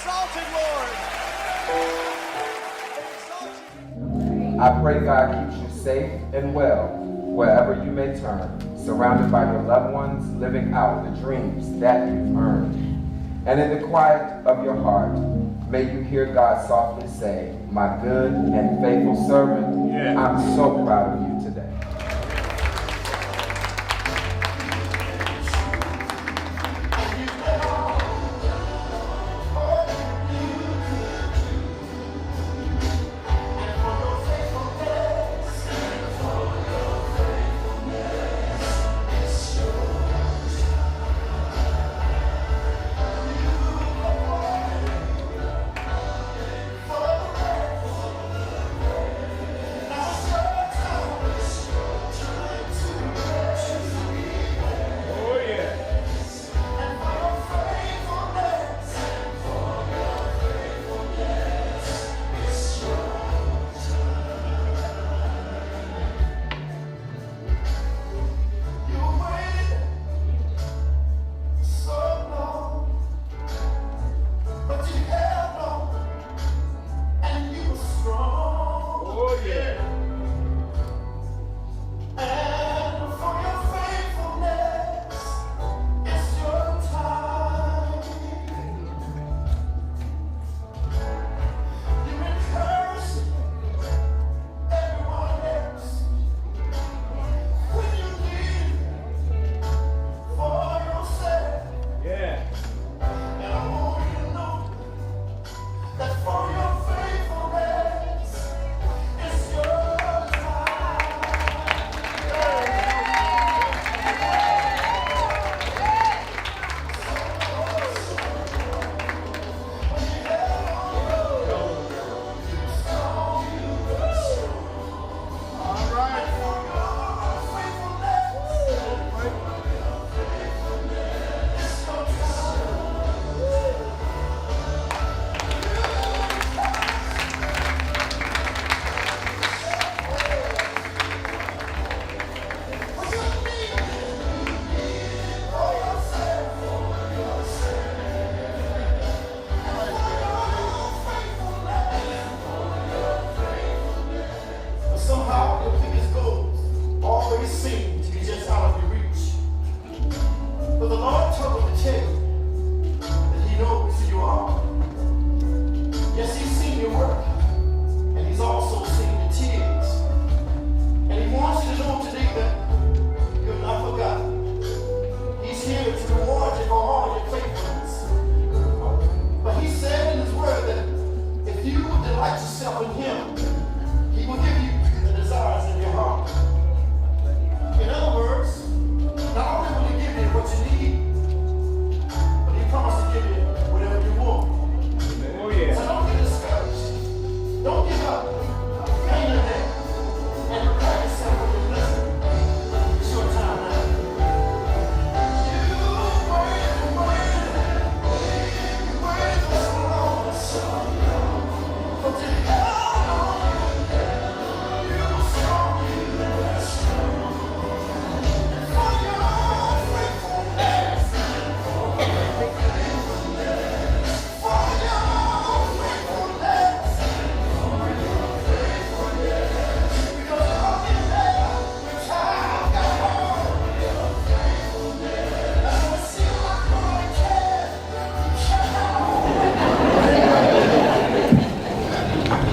exalted, Lord. I pray God keeps you safe and well wherever you may turn, surrounded by your loved ones, living out the dreams that you've earned. And in the quiet of your heart, may you hear God softly say, "My good and faithful servant, I'm so proud of you today."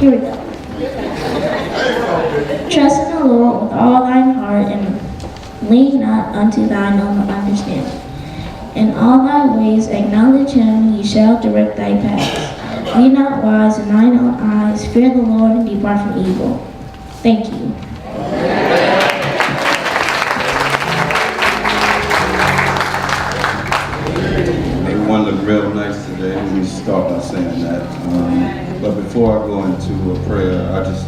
Here we go. Trust in the Lord with all thine heart, and lean not unto thine own understanding. In all thy ways acknowledge him, he shall direct thy paths. Be not wise in thine own eyes, fear the Lord, and depart from evil. Thank you. Everyone looked real nice today. Let me start by saying that. But before I go into a prayer, I just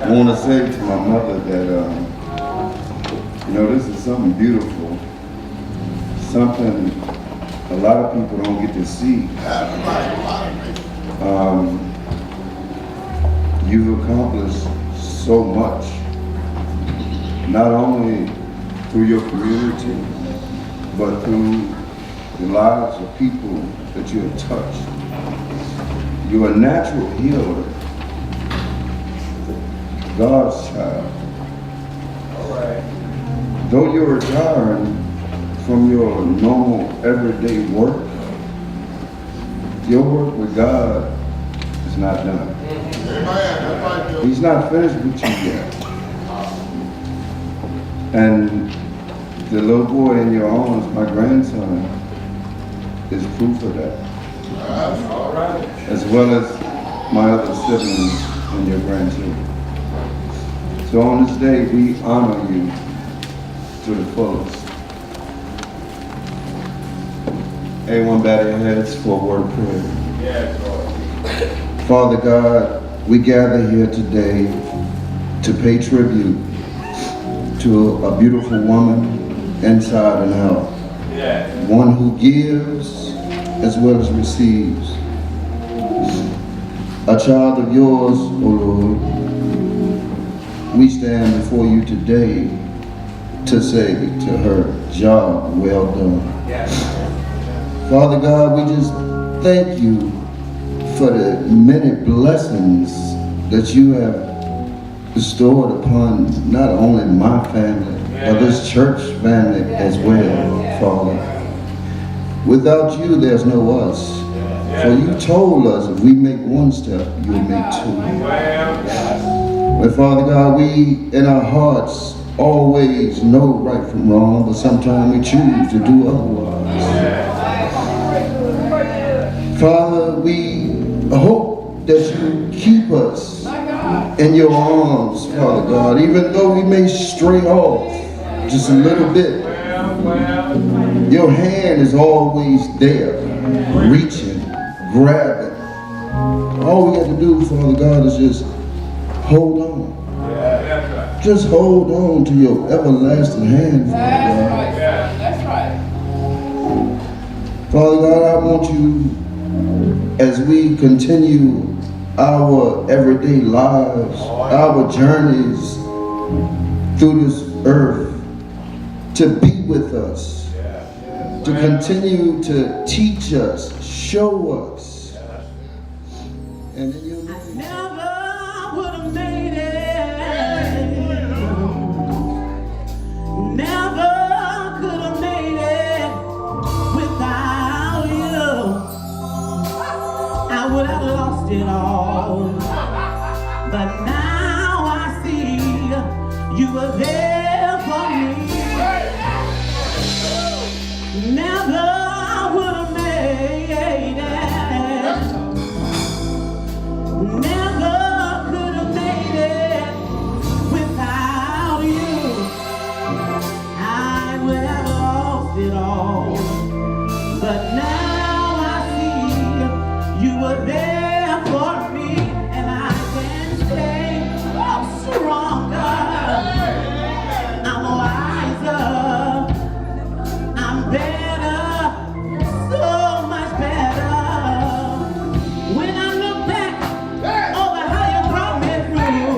want to say to my mother that, this is something beautiful, something a lot of people don't get to see. You've accomplished so much, not only through your community, but through the lives of people that you have touched. You're a natural healer, God's child. All right. Though you're retiring from your normal everyday work, your work with God is not done. He's not finished with you yet. And the little boy in your arms, my grandson, is proof of that. All right. As well as my other siblings and your grandchildren. So on this day, we honor you to the fullest. Everyone bow their heads for a word of prayer. Yes, Lord. Father God, we gather here today to pay tribute to a beautiful woman inside and out. Yes. One who gives as well as receives. A child of yours, O Lord, we stand before you today to say to her, job well done. Yes. Father God, we just thank you for the many blessings that you have bestowed upon not only my family, but this church family as well, Father. Without you, there's no us. For you told us if we make one step, you'll make two. But Father God, we in our hearts always know right from wrong, but sometimes we choose to do otherwise. Father, we hope that you keep us in your arms, Father God, even though we may stray off just a little bit. Your hand is always there, reaching, grabbing. All we got to do, Father God, is just hold on. Just hold on to your everlasting hand, Father God. That's right. Father God, I want you, as we continue our everyday lives, our journeys through this earth, to be with us, to continue to teach us, show us. And in your name, Never would have made it. Never could have made it without you. I would have lost it all. But now I see you were there for me. Never would have made it. Never could have made it without you. I would have lost it all. But now I see you were there for me. And I can say I'm stronger. I'm wiser. I'm better. So much better. When I look back over how you brought me through,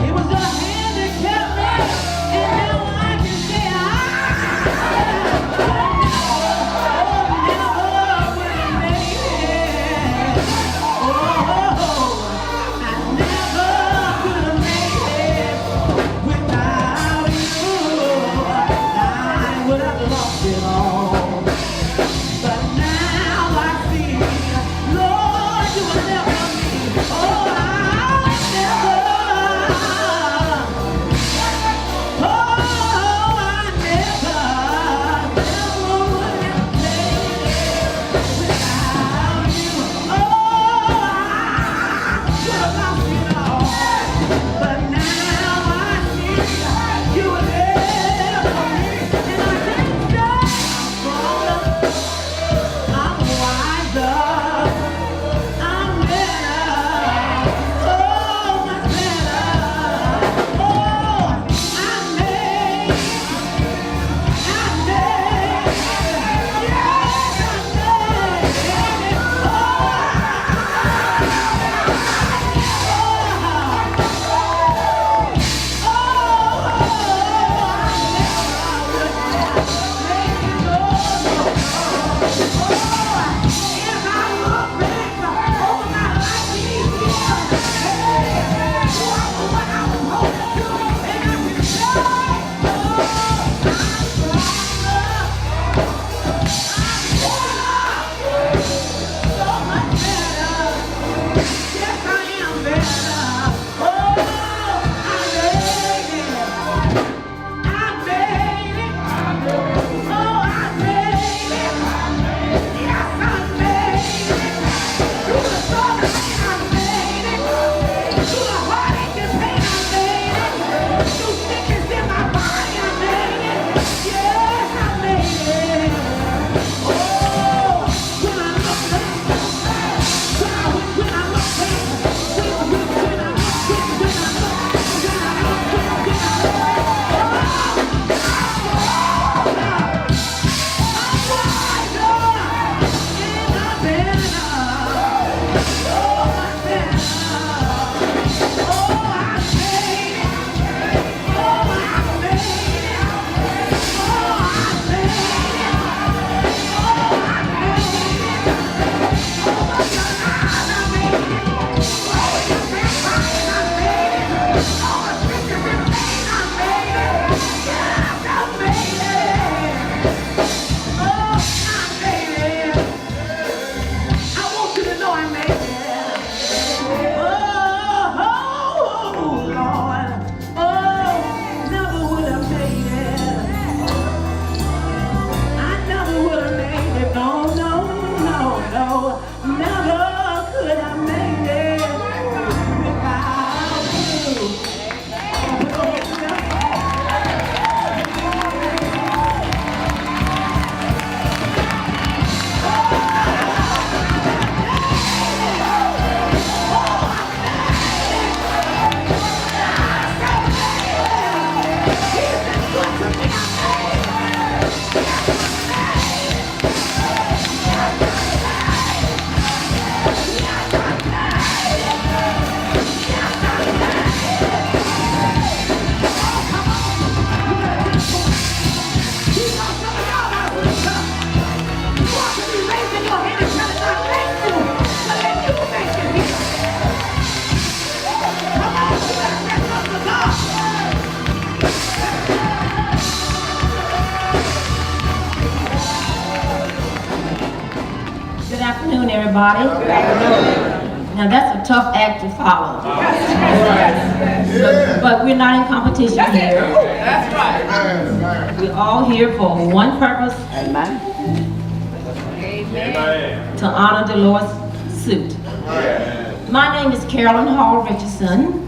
it was your hand that kept me, and now I can say never would have made it. I never could have made it without you. I would have lost it afternoon, everybody. Now that's a tough act to follow. But we're not in competition here. That's right. We're all here for one purpose. To honor Deloris Suitt. My name is Carolyn Hall Richardson.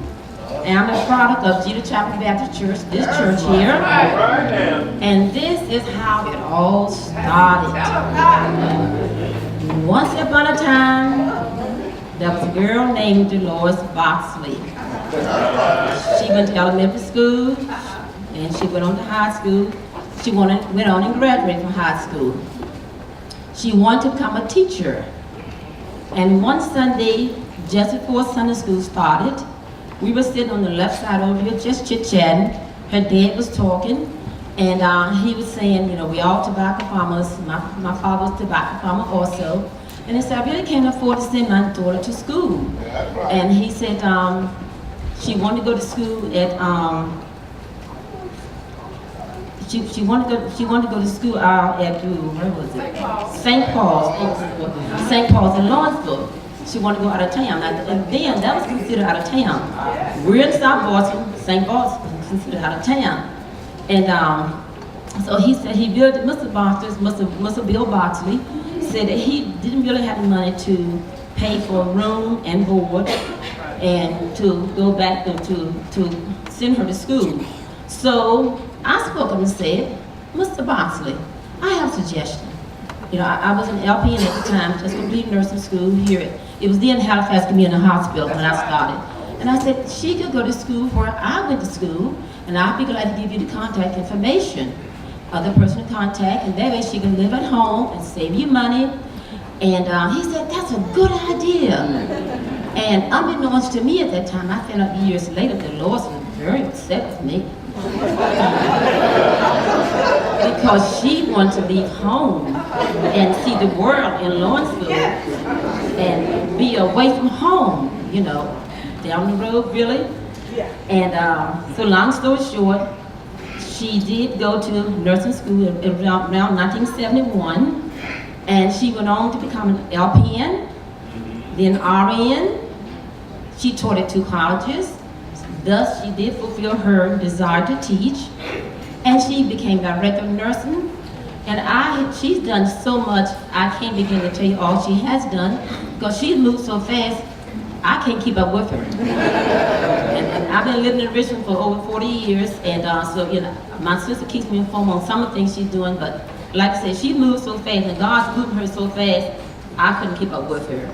And I'm a product of Judah Chapel Baptist Church, this church here. And this is how it all started. Once upon a time, there was a girl named Deloris Boxley. She went to elementary school, and she went on to high school. She went on and graduated from high school. She wanted to become a teacher. And one Sunday, just before Sunday school started, we were sitting on the left side over here just chit-chatting. Her dad was talking, and he was saying, you know, we all tobacco farmers. My father was tobacco farmer also. And he said, I really can't afford to send my daughter to school. And he said she wanted to go to school at, she wanted to go to school at, where was it? St. Paul's in Lawrenceville. She wanted to go out of town. And then that was considered out of town. We're in South Boston, St. Paul's was considered out of town. And so he said Mr. Bill Boxley said that he didn't really have the money to pay for room and board and to go back to send her to school. So I spoke up and said, Mr. Boxley, I have a suggestion. You know, I was an LPN at the time, just completed nursing school here. It was then Halifax Community Hospital when I started. And I said, she could go to school where I went to school, and I'd be glad to give you the contact information of the person to contact, and that way she can live at home and save you money. And he said, that's a good idea. And unbeknownst to me at that time, I found out years later that Lois was very upset with me. Because she wanted to leave home and see the world in Lawrenceville and be away from home, you know, down the road really. And so long story short, she did go to nursing school around 1971, and she went on to become an LPN, then RN. She taught at 2 colleges. Thus, she did fulfill her desire to teach, and she became director of nursing. And she's done so much, I can't begin to tell you all she has done, because she's moved so fast, I can't keep up with her. and I've been living in Richmond for over 40 years, and so, you know, my sister keeps me informed on some of the things she's doing, but like I said, she moves so fast, and God's moving her so fast, I couldn't keep up with her.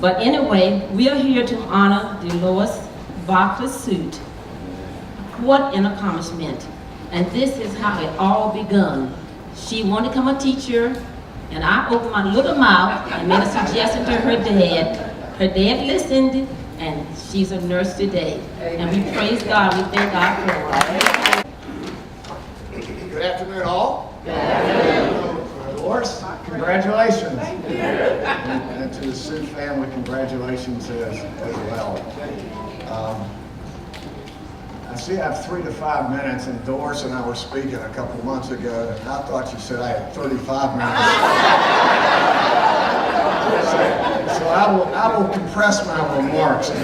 But anyway, we are here to honor Deloris Suitt. What an accomplishment. And this is how it all begun. She wanted to become a teacher, and I opened my little mouth and made a suggestion to her dad. Her dad listened, and she's a nurse today. And we praise God, we thank God for her. Good afternoon, all. Good afternoon. Doris, congratulations. And to the Suitt family, congratulations as well. I see I have 3 to 5 minutes, and Doris and I were speaking a couple months ago, and I thought you said I had 35 minutes. So I will compress my remarks to 3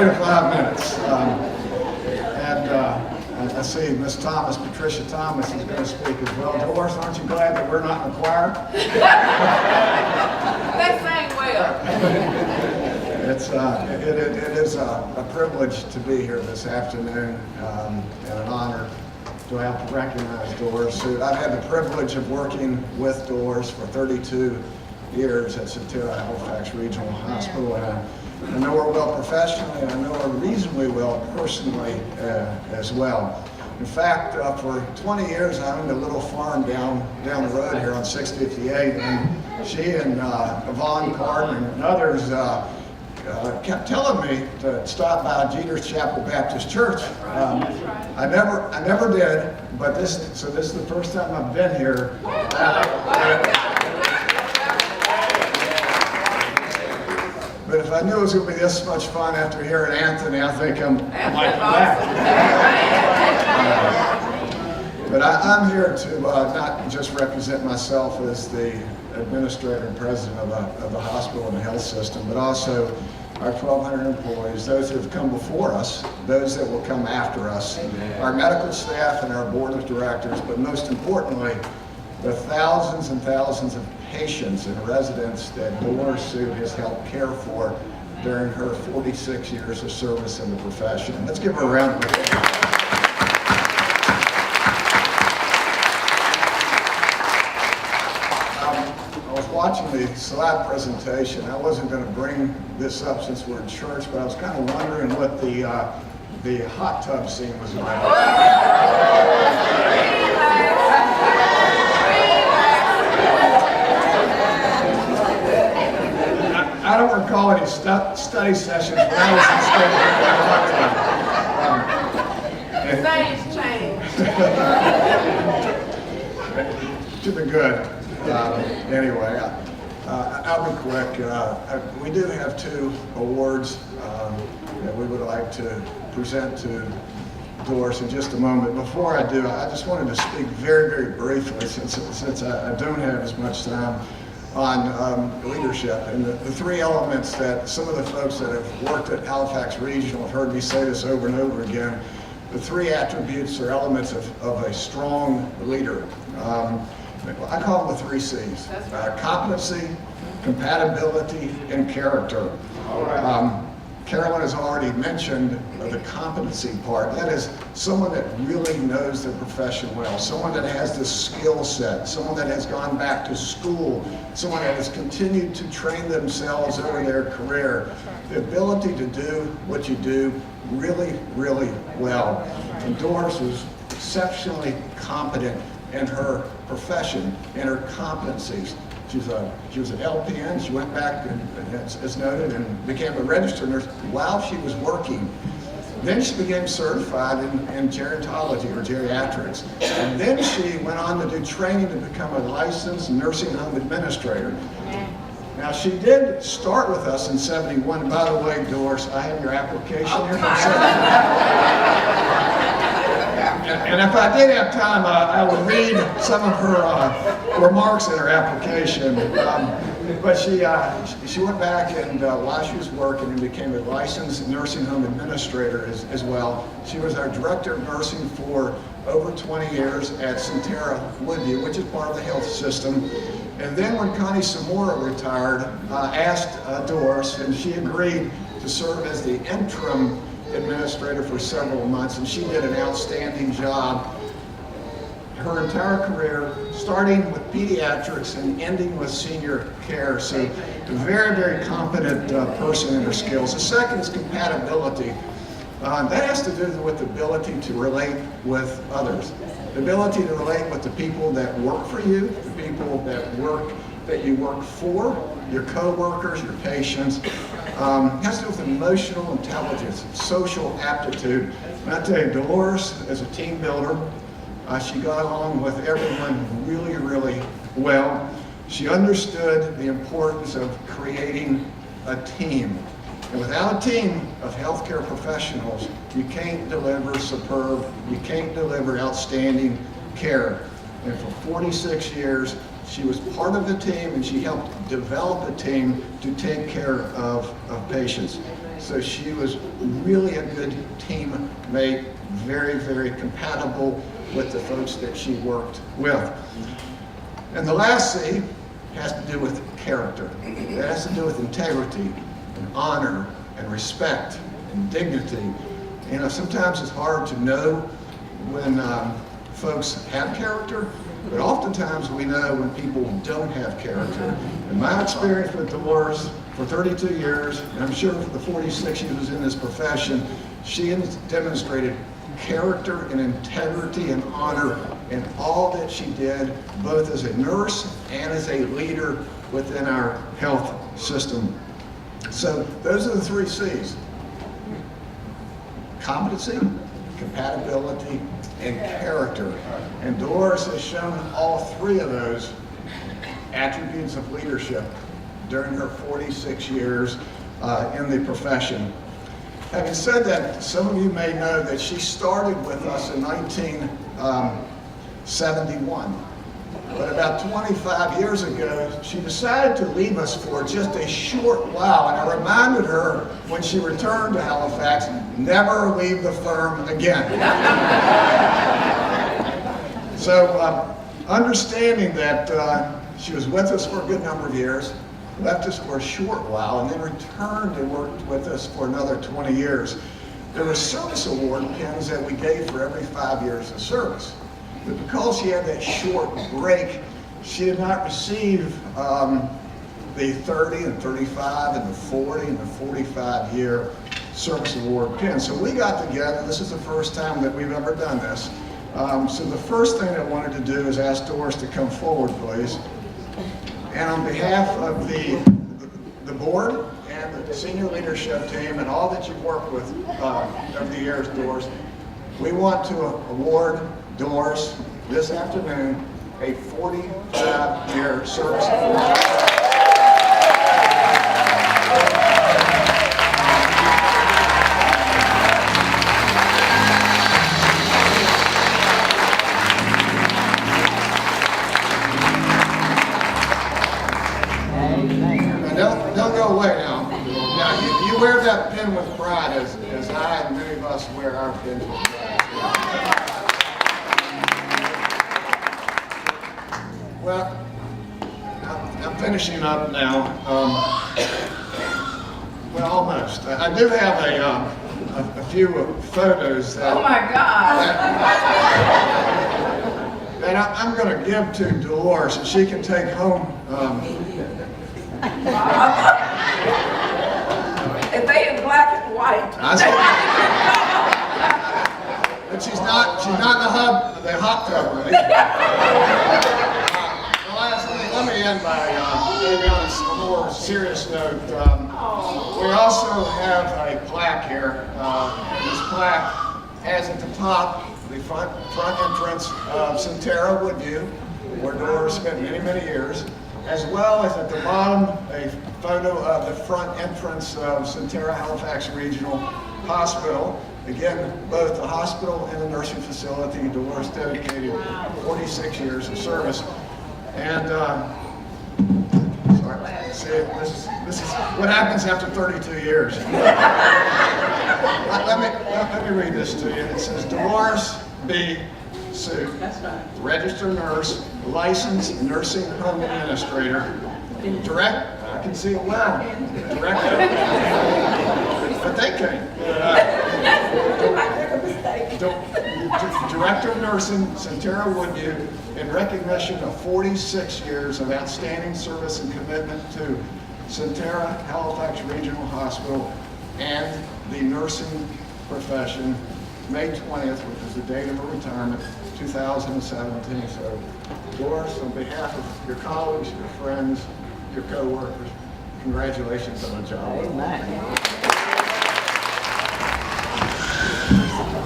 to 5 minutes. I see Miss Thomas, Patricia Thomas, is going to speak as well. Doris, aren't you glad that we're not in the choir? They sang well. It is a privilege to be here this afternoon, and an honor to have to recognize Doris. I've had the privilege of working with Doris for 32 years at Suitt Halifax Regional Hospital, and I know her well professionally, and I know her reasonably well personally as well. In fact, for 20 years I owned a little farm down the road here on 658, and she and Yvonne Carden and others kept telling me to stop by Jeter's Chapel Baptist Church. I never did, but this is the first time I've been here. But if I knew it was going to be this much fun after hearing Anthony, I think I might come back. But I'm here to not just represent myself as the administrator and president of the hospital and the health system, but also our 1,200 employees, those that have come before us, those that will come after us, our medical staff and our board of directors, but most importantly, the thousands and thousands of patients and residents that Deloris Suitt has helped care for during her 46 years of service in the profession. Let's give her a round of applause. I was watching the slide presentation. I wasn't going to bring this up since we're in church, but I was kind of wondering what the hot tub scene was about. I don't recall any study sessions when I was in school. Things change. To the good. Anyway, I'll be quick. We do have 2 awards that we would like to present to Doris in just a moment. Before I do, I just wanted to speak very, very briefly, since I don't have as much time, on leadership and the 3 elements that some of the folks that have worked at Halifax Regional have heard me say this over and over again. The 3 attributes or elements of a strong leader. I call them the 3 C's. Competency, compatibility, and character. Carolyn has already mentioned the competency part. That is someone that really knows their profession well, someone that has the skill set, someone that has gone back to school, someone that has continued to train themselves over their career. The ability to do what you do really, really well. And Doris was exceptionally competent in her profession, in her competencies. She was an LPN. She went back, as noted, and became a registered nurse while she was working. Then she became certified in gerontology or geriatrics. And then she went on to do training to become a licensed nursing home administrator. Now, she did start with us in '71. By the way, Doris, I have your application here from '71. And if I did have time, I would read some of her remarks in her application. But she went back and while she was working and became a licensed nursing home administrator as well. She was our director of nursing for over 20 years at Centera Woodview, which is part of the health system. And then when Connie Samora retired, asked Doris, and she agreed to serve as the interim administrator for several months, and she did an outstanding job. Her entire career, starting with pediatrics and ending with senior care. So a very, very competent person in her skills. The second is compatibility. That has to do with the ability to relate with others. The ability to relate with the people that work for you, the people that you work for, your co-workers, your patients. Has to do with emotional intelligence, social aptitude. And I tell you, Deloris, as a team builder, she got along with everyone really, really well. She understood the importance of creating a team. And without a team of healthcare professionals, you can't deliver superb, you can't deliver outstanding care. And for 46 years, she was part of the team and she helped develop a team to take care of patients. So she was really a good teammate, very, very compatible with the folks that she worked with. And the last C has to do with character. It has to do with integrity and honor and respect and dignity. You know, sometimes it's hard to know when folks have character, but oftentimes we know when people don't have character. In my experience with Deloris for 32 years, and I'm sure for the 46 years in this profession, she has demonstrated character and integrity and honor in all that she did, both as a nurse and as a leader within our health system. So those are the 3 C's. Competency, compatibility, and character. And Deloris has shown all 3 of those attributes of leadership during her 46 years in the profession. Having said that, some of you may know that she started with us in 19 71. But about 25 years ago, she decided to leave us for just a short while, and I reminded her when she returned to Halifax, never leave the firm again. So understanding that she was with us for a good number of years, left us for a short while, and then returned and worked with us for another 20 years. There were service award pins that we gave for every 5 years of service. But because she had that short break, she did not receive the 30 and 35 and the 40 and the 45 year service award pin. So we got together. This is the first time that we've ever done this. So the first thing I wanted to do is ask Doris to come forward, please. And on behalf of the board and the senior leadership team and all that you've worked with over the years, Doris, we want to award Doris this afternoon a 45-year service award. Don't go away now. Now you wear that pin with pride as I and many of us wear our pins with pride. Well, I'm finishing up now. Well, almost. I do have a few photos that. Oh my God! That I'm going to give to Deloris, and she can take home. If they in black and white. But she's not in the hot tub, right? Let me end by maybe on a more serious note. We also have a plaque here. This plaque has at the top the front entrance of Centera Woodview, where Doris spent many, many years, as well as at the bottom a photo of the front entrance of Centera Halifax Regional Hospital. Again, both the hospital and the nursing facility, Doris dedicated 46 years of service. And sorry, see, this is what happens after 32 years. let me read this to you. It says, Deloris B. Suitt, registered nurse, licensed nursing home administrator, I can see it well, but they can't. Director of Nursing, Centera Woodview, in recognition of 46 years of outstanding service and commitment to Centera Halifax Regional Hospital and the nursing profession, May 20th, which is the date of her retirement, 2017. So, Doris, on behalf of your colleagues, your friends, your co-workers, congratulations on the job.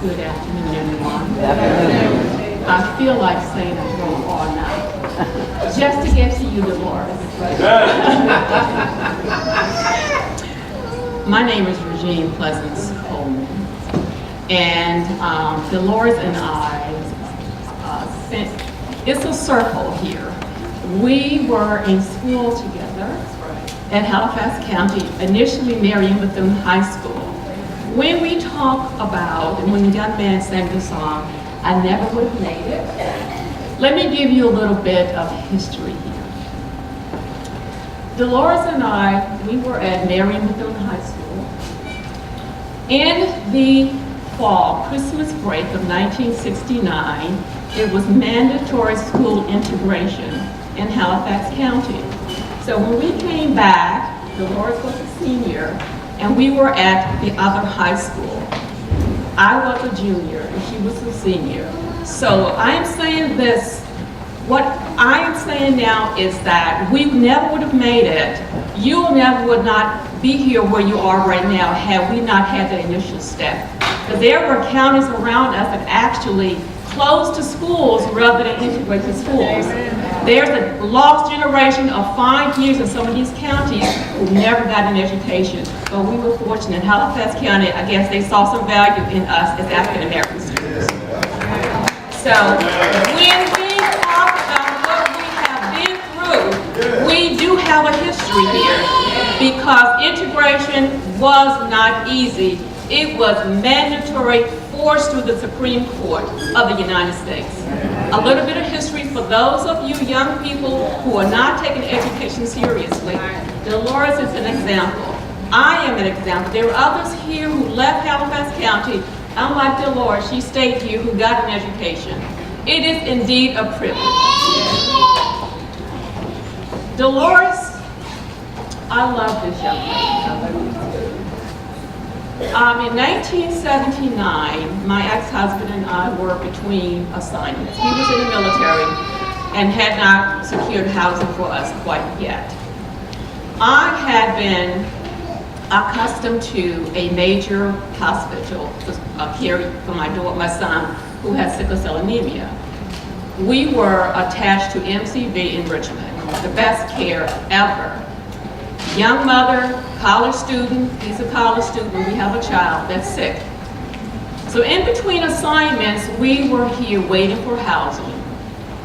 Good afternoon, everyone. I feel like saying I drove all night just to get to you, Deloris. My name is Regine Pleasance Coleman, and Deloris and I it's a circle here. We were in school together at Halifax County, initially Marion Bethune High School. When we talk about, and when the young man sang the song, I never would have made it, let me give you a little bit of history here. Deloris and I, we were at Marion Bethune High School. In the fall, Christmas break of 1969, it was mandatory school integration in Halifax County. So when we came back, Deloris was a senior, and we were at the other high school. I was a junior, and she was a senior. So I am saying this, what I am saying now is that we never would have made it. You never would not be here where you are right now had we not had the initial step. Because there were counties around us that actually closed to schools rather than integrate to schools. There's a lost generation of 5 years in some of these counties who never got an education. But we were fortunate. In Halifax County, I guess they saw some value in us as African American students. So when we talk about what we have been through, we do have a history here because integration was not easy. It was mandatory, forced through the Supreme Court of the United States. A little bit of history for those of you young people who are not taking education seriously. Deloris is an example. I am an example. There are others here who left Halifax County, unlike Deloris, she stayed here, who got an education. It is indeed a privilege. Deloris, I love this young lady. In 1979, my ex-husband and I were between assignments. He was in the military and had not secured housing for us quite yet. I had been accustomed to a major hospital care for my son who had sickle cell anemia. We were attached to MCV in Richmond, the best care ever. Young mother, college student, he's a college student, we have a child that's sick. So in between assignments, we were here waiting for housing.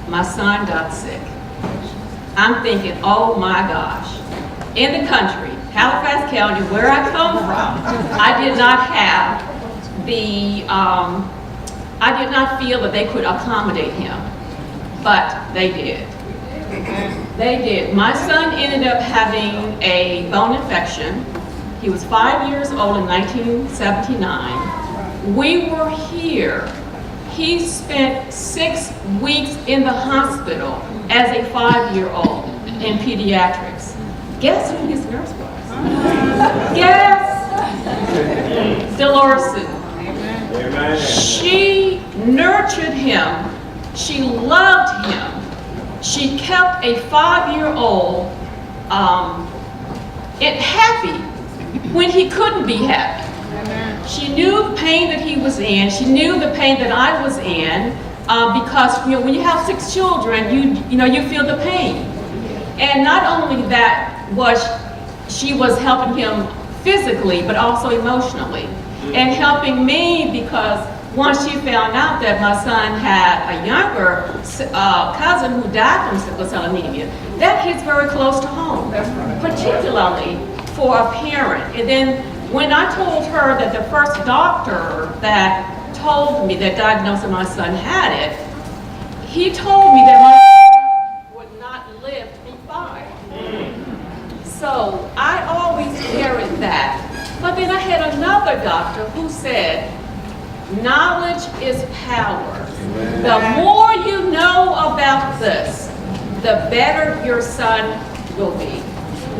My son got sick. I'm thinking, oh my gosh, in the country, Halifax County, where I come from, I did not have the, I did not feel that they could accommodate him, but they did. They did. My son ended up having a bone infection. He was 5 years old in 1979. We were here. He spent 6 weeks in the hospital as a 5-year-old in pediatrics. Guess who his nurse was? Guess? Deloris. She nurtured him. She loved him. She kept a 5-year-old happy when he couldn't be happy. She knew the pain that he was in. She knew the pain that I was in because when you have 6 children, you feel the pain. And not only that she was helping him physically, but also emotionally, and helping me because once she found out that my son had a younger cousin who died from sickle cell anemia, that hits very close to home, particularly for a parent. And then when I told her that the first doctor that told me that diagnosed my son had it, he told me that my son would not live to be 5. So I always carried that. But then I had another doctor who said, knowledge is power. The more you know about this, the better your son will be.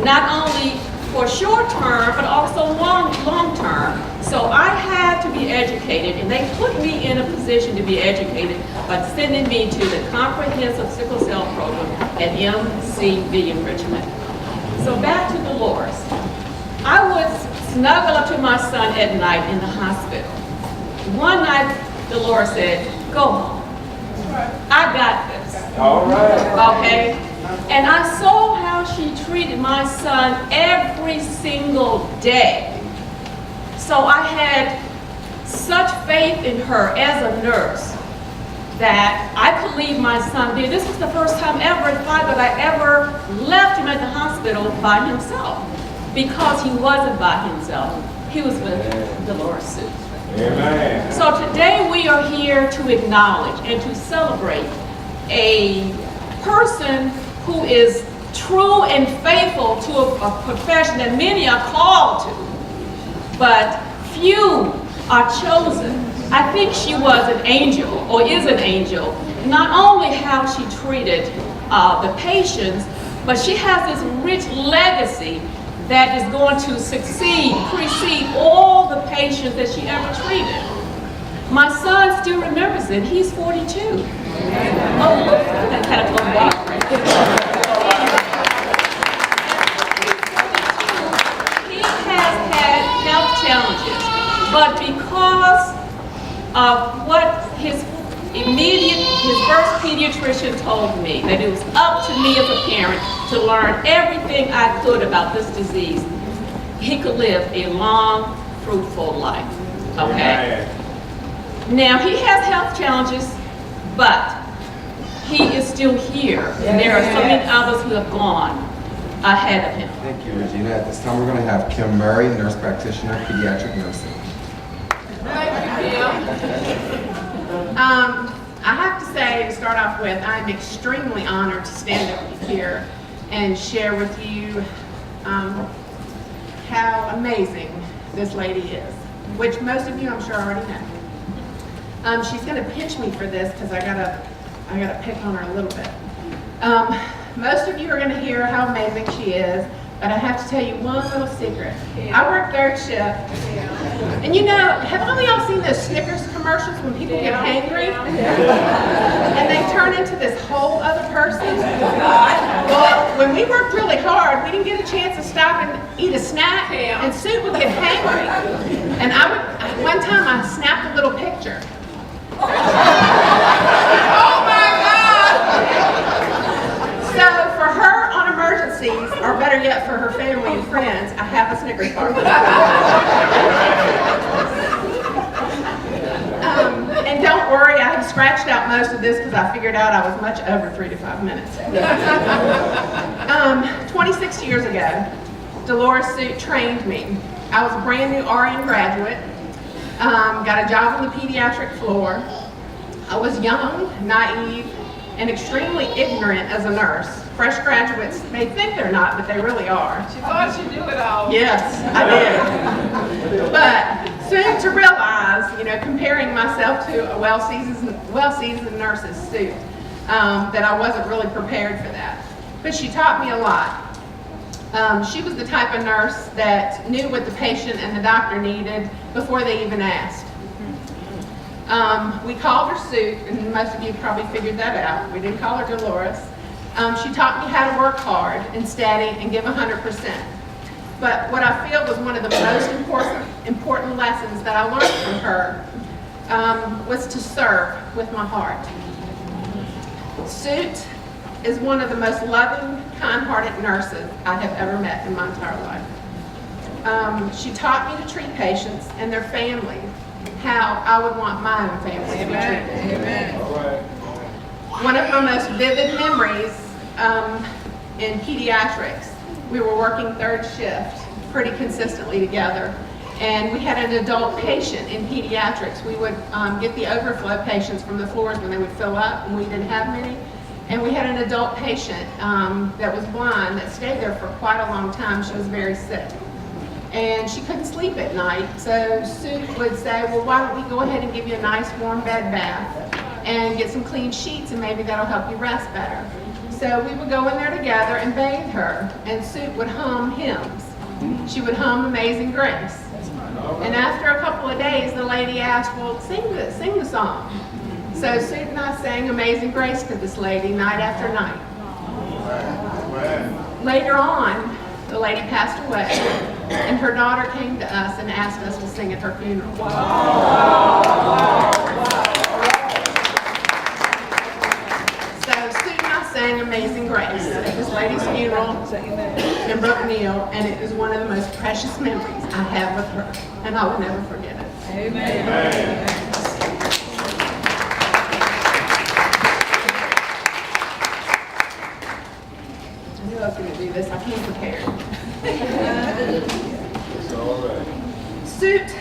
Not only for short term, but also long term. So I had to be educated, and they put me in a position to be educated by sending me to the Comprehensive Sickle Cell Program at MCV in Richmond. So back to Deloris. I would snuggle up to my son at night in the hospital. One night, Deloris said, go home. I got this. All right. Okay? And I saw how she treated my son every single day. So I had such faith in her as a nurse that I could leave my son there. This was the first time ever in 5 that I ever left him at the hospital by himself, because he wasn't by himself. He was with Deloris Suitt. Amen. So today we are here to acknowledge and to celebrate a person who is true and faithful to a profession that many are called to, but few are chosen. I think she was an angel, or is an angel, not only how she treated the patients, but she has this rich legacy that is going to precede all the patients that she ever treated. My son still remembers it. He's 42. Oh, that kind of goes back. He has had health challenges, but because of what his first pediatrician told me, that it was up to me as a parent to learn everything I could about this disease, he could live a long, fruitful life. Okay? Now, he has health challenges, but he is still here. And there are so many others who have gone ahead of him. Thank you, Regina. At this time, we're going to have Kim Murray, nurse practitioner, pediatric nursing. Thank you, Bill. I have to say, to start off with, I'm extremely honored to stand up here and share with you how amazing this lady is, which most of you I'm sure already know. She's going to pinch me for this because I gotta pick on her a little bit. Most of you are going to hear how amazing she is, but I have to tell you one little secret. I work third shift, and you know, have all y'all seen those Snickers commercials when people get hangry and they turn into this whole other person? Well, when we worked really hard, we didn't get a chance to stop and eat a snack, and Suitt would get hangry. And one time I snapped a little picture. Oh my God! So for her on emergencies, or better yet for her family and friends, I have a Snickers bar. And don't worry, I have scratched out most of this because I figured out I was much over 3 to 5 minutes. 26 years ago, Deloris Suitt trained me. I was a brand new RN graduate, got a job on the pediatric floor. I was young, naive, and extremely ignorant as a nurse. Fresh graduates may think they're not, but they really are. She thought she knew it all. Yes, I did. But soon to realize, you know, comparing myself to a well-seasoned nurse's Suitt, that I wasn't really prepared for that. But she taught me a lot. She was the type of nurse that knew what the patient and the doctor needed before they even asked. We called her Suitt, and most of you probably figured that out. We didn't call her Deloris. She taught me how to work hard and steady and give 100%. But what I feel was one of the most important lessons that I learned from her was to serve with my heart. Suitt is one of the most loving, kind-hearted nurses I have ever met in my entire life. She taught me to treat patients and their family how I would want my own family to be treated. Amen. One of my most vivid memories in pediatrics, we were working third shift pretty consistently together, and we had an adult patient in pediatrics. We would get the overflow patients from the floors when they would fill up, and we didn't have many. And we had an adult patient that was blind that stayed there for quite a long time. She was very sick. And she couldn't sleep at night. So Suitt would say, well, why don't we go ahead and give you a nice warm bed bath and get some clean sheets, and maybe that'll help you rest better. So we would go in there together and bathe her, and Suitt would hum hymns. She would hum Amazing Grace. And after a couple of days, the lady asked, well, sing the song. So Suitt and I sang Amazing Grace to this lady night after night. Later on, the lady passed away, and her daughter came to us and asked us to sing at her funeral. So Suitt and I sang Amazing Grace at this lady's funeral in Brookneal, and it is one of the most precious memories I have with her, and I will never forget it. Amen. I was going to do this. I came prepared. It's all right. Suitt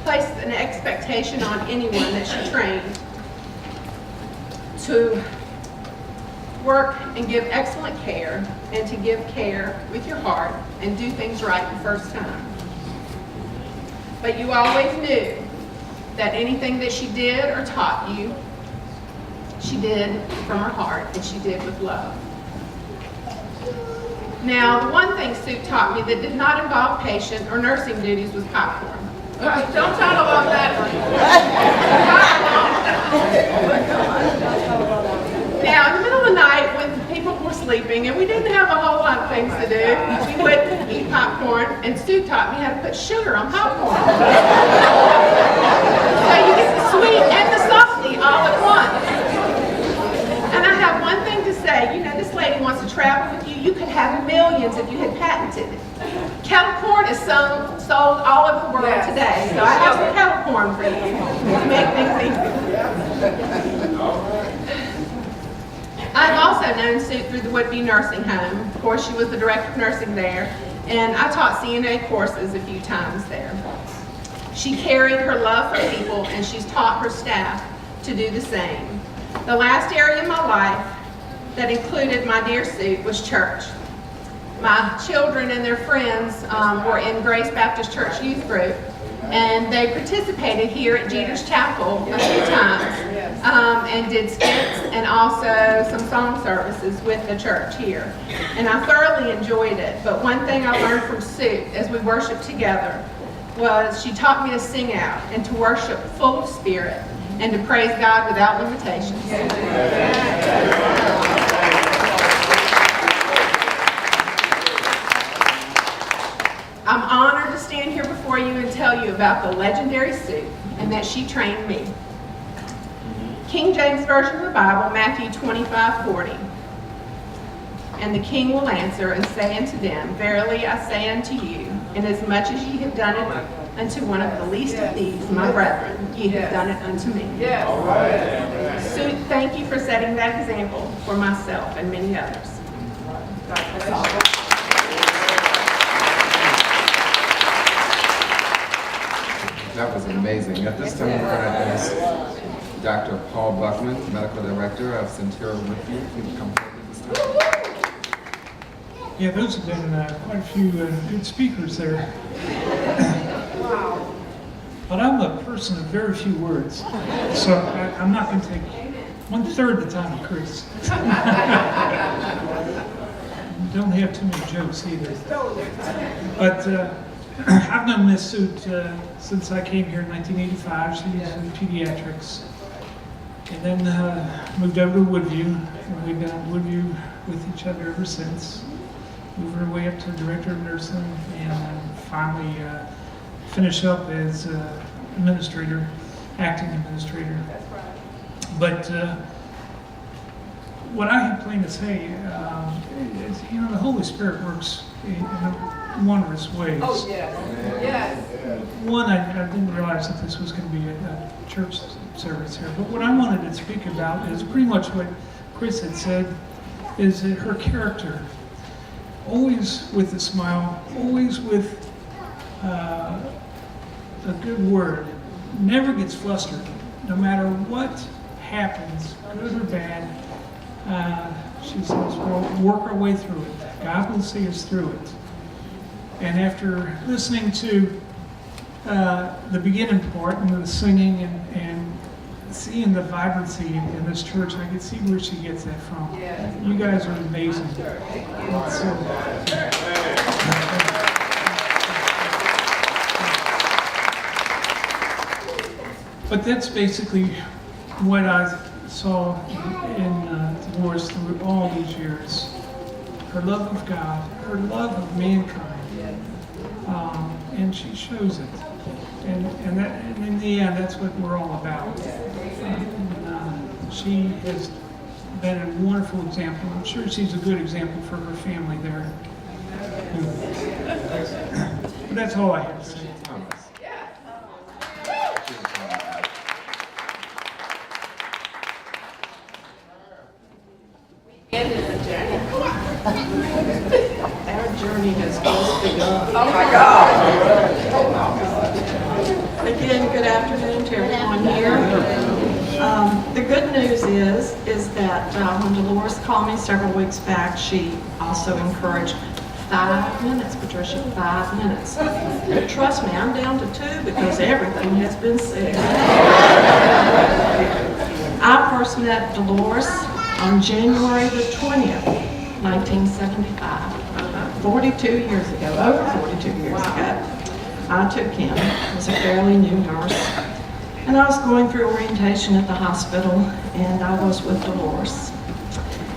placed an expectation on anyone that she trained to work and give excellent care, and to give care with your heart and do things right the first time. But you always knew that anything that she did or taught you, she did from her heart, and she did with love. Now, the one thing Suitt taught me that did not involve patient or nursing duties was popcorn. Don't tell about that one. Now, in the middle of the night when people were sleeping and we didn't have a whole lot of things to do, we would eat popcorn, and Suitt taught me how to put sugar on popcorn. So you get the sweet and the salty all at once. And I have one thing to say, you know, this lady wants to travel with you. You could have millions if you had patented it. Kettle corn is sold all over the world today, so I have some kettle corn for you to make things easy. I've also known Suitt through the Woodview Nursing Home. Of course, she was the director of nursing there, and I taught CNA courses a few times there. She carried her love for people, and she's taught her staff to do the same. The last area of my life that included my dear Suitt was church. My children and their friends were in Grace Baptist Church Youth Group, and they participated here at Jeter's Chapel a few times and did skits and also some song services with the church here. And I thoroughly enjoyed it, but one thing I learned from Suitt as we worshiped together was she taught me to sing out and to worship full of spirit and to praise God without limitations. I'm honored to stand here before you and tell you about the legendary Suitt and that she trained me. King James Version of the Bible, Matthew 25:40. And the king will answer and say unto them, Verily I say unto you, inasmuch as ye have done it unto one of the least of these, my brethren, ye have done it unto me. Suitt, thank you for setting that example for myself and many others. That was amazing. At this time, we're going to ask Dr. Paul Buckman, Medical Director of Centura Woodview. Can you come forward this time? Yeah, those have been quite a few good speakers there. But I'm a person of very few words, so I'm not going to take 1/3 the time of Chris. Don't have too many jokes either. But I've known Miss Suitt since I came here in 1985. She was in pediatrics. And then moved over to Woodview, and we've been at Woodview with each other ever since. Moved her way up to Director of Nursing, and finally finished up as administrator, acting administrator. But what I have planned to say is, you know, the Holy Spirit works in wondrous ways. Oh, yes. Yes. One, I didn't realize that this was going to be a church service here, but what I wanted to speak about is pretty much what Chris had said, is that her character, always with a smile, always with a good word, never gets flustered, no matter what happens, good or bad. She says, we'll work our way through it. God will see us through it. And after listening to the beginning part and the singing and seeing the vibrancy in this church, I can see where she gets that from. You guys are amazing. But that's basically what I saw in Deloris through all these years. Her love of God, her love of mankind. And she shows it. And in the end, that's what we're all about. She has been a wonderful example. I'm sure she's a good example for her family there. But that's all I have to say. Our journey has just begun. Oh my God. Again, good afternoon to everyone here. The good news is that when Deloris called me several weeks back, she also encouraged 5 minutes, Patricia, 5 minutes. But trust me, I'm down to 2 because everything has been said. I first met Deloris on January the 20th, 1975, 42 years ago, over 42 years ago. I took him as a fairly new nurse, and I was going through orientation at the hospital, and I was with Deloris.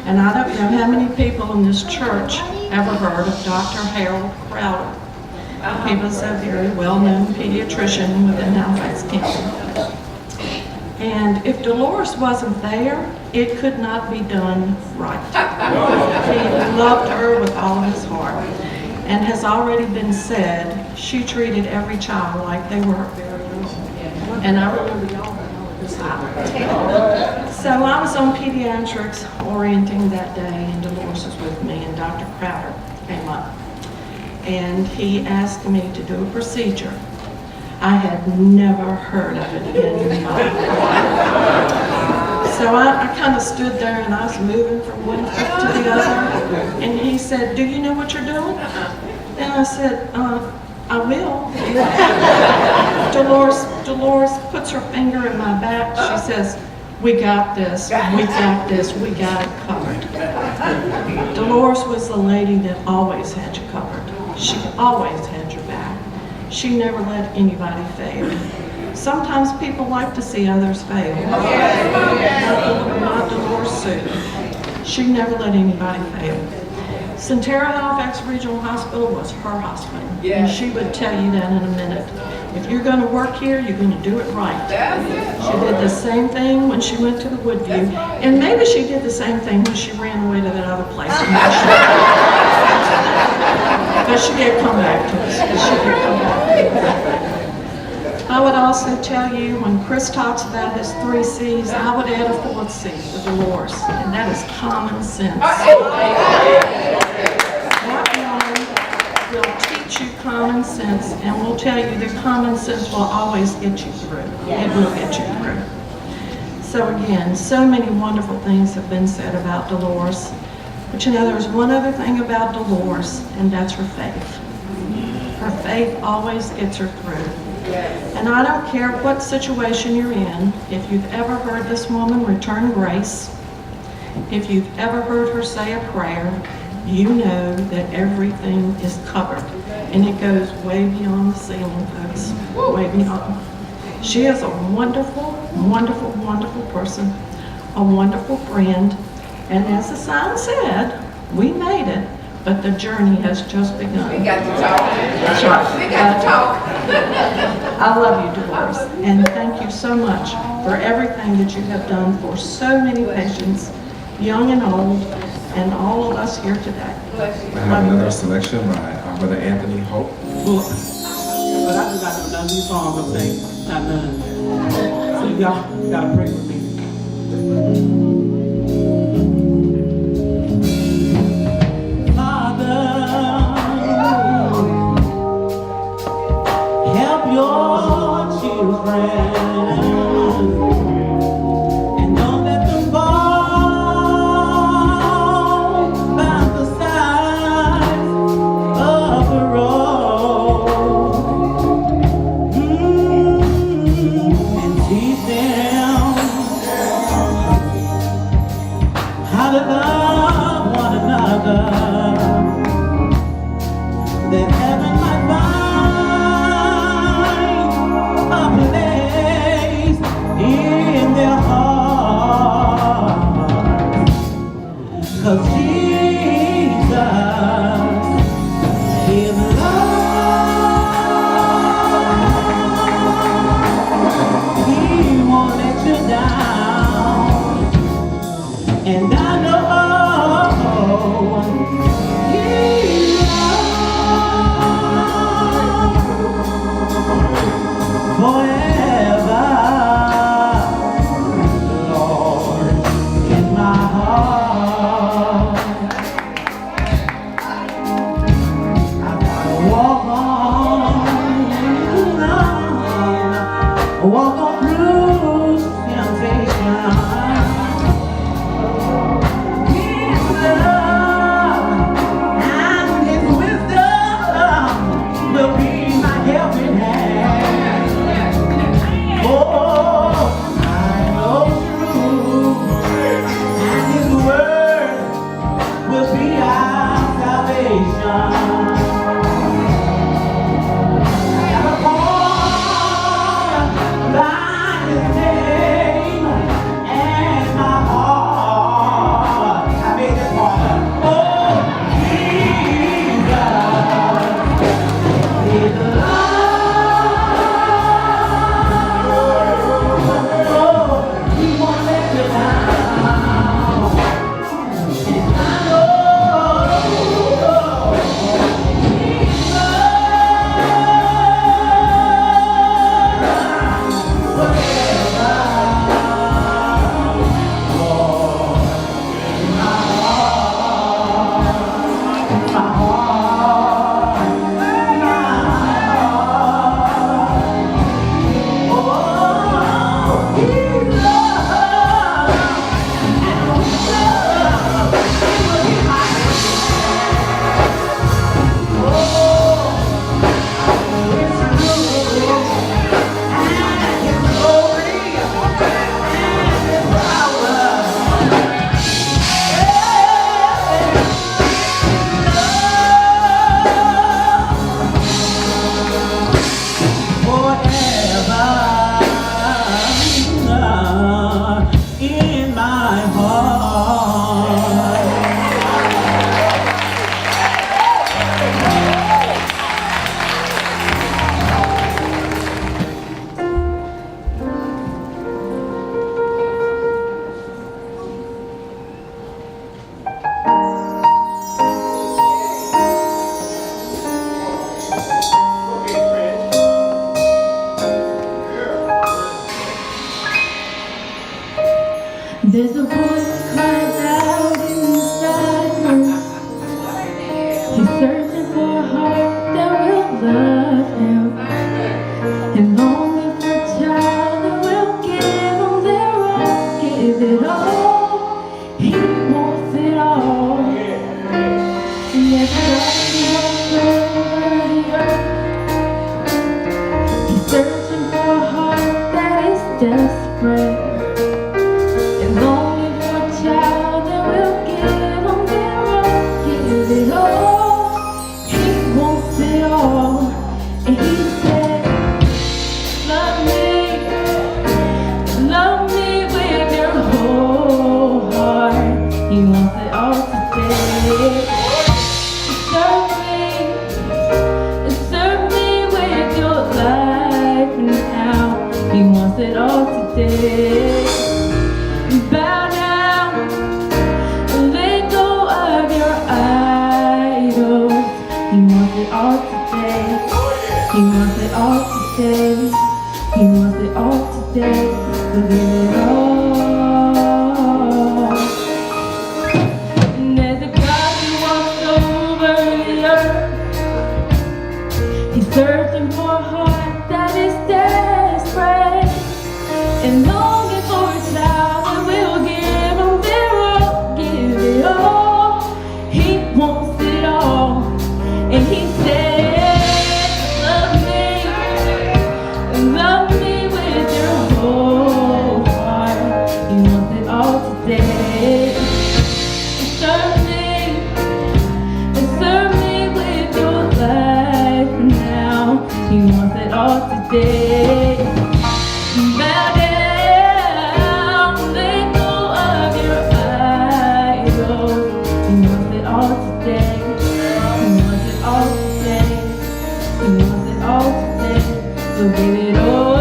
And I don't know how many people in this church ever heard of Dr. Harold Crowder. He was a very well-known pediatrician within Halifax County. And if Deloris wasn't there, it could not be done right. He loved her with all of his heart. And has already been said, she treated every child like they were her very own. And I remember y'all were this high. So I was on pediatrics orienting that day, and Deloris was with me, and Dr. Crowder came up. And he asked me to do a procedure. I had never heard of it in my life. So I kind of stood there and I was moving from one foot to the other. And he said, "Do you know what you're doing?" And I said, "I will." Deloris puts her finger in my back. She says, "We got this, we got this, we got it covered." Deloris was the lady that always had you covered. She always had your back. She never let anybody fail. Sometimes people like to see others fail. Not Deloris Suitt. She never let anybody fail. Centera Halifax Regional Hospital was her hospital. And she would tell you that in a minute. If you're going to work here, you're going to do it right. She did the same thing when she went to the Woodview. And maybe she did the same thing when she ran away to that other place. But she did come back to us. I would also tell you, when Chris talks about his 3 C's, I would add a 4th C to Deloris, and that is common sense. That woman will teach you common sense, and will tell you that common sense will always get you through. It will get you through. So again, so many wonderful things have been said about Deloris. But you know, there's one other thing about Deloris, and that's her faith. Her faith always gets her through. And I don't care what situation you're in, if you've ever heard this woman return grace, if you've ever heard her say a prayer, you know that everything is covered. And it goes way beyond the ceiling, folks, way beyond. She is a wonderful, wonderful, wonderful person, a wonderful friend. And as the sign said, we made it, but the journey has just begun. We got to talk. That's right. We got to talk. I love you, Deloris, and thank you so much for everything that you have done for so many patients, young and old, and all of us here today. I have another selection by Brother Anthony Hope. But I just got another new song I'm saying, not none. So y'all gotta pray for me. Father, help your children. And don't let them fall by the side of the road. And teach them searching for a heart that is desperate, and longing for a child that will give him their all, give it all. He wants it all, and he said, love me with your whole heart. He wants it all today. Serve me with your life now. He wants it all today. Bow down, let go of your idols. He wants it all today. He wants it all today. He wants it all today. So give it all.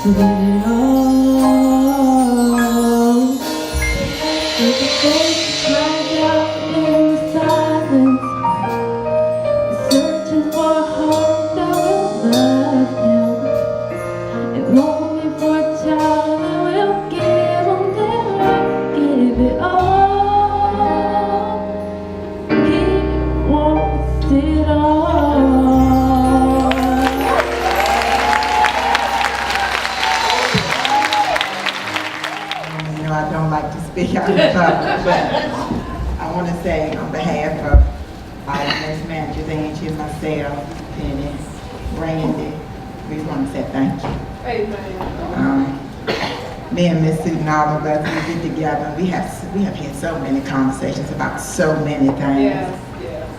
So give it all. With the face cried out in the silence, searching for a heart that will love him, and longing for a child that will give him their all, give it all. He wants it all. I don't like to speak out in public, but I want to say on behalf of our nurse managers, Angie, and myself, Penny, Randy, we want to say thank you. Amen. Me and Miss Suitt and all of us, we get together, and we have had so many conversations about so many things. Yes.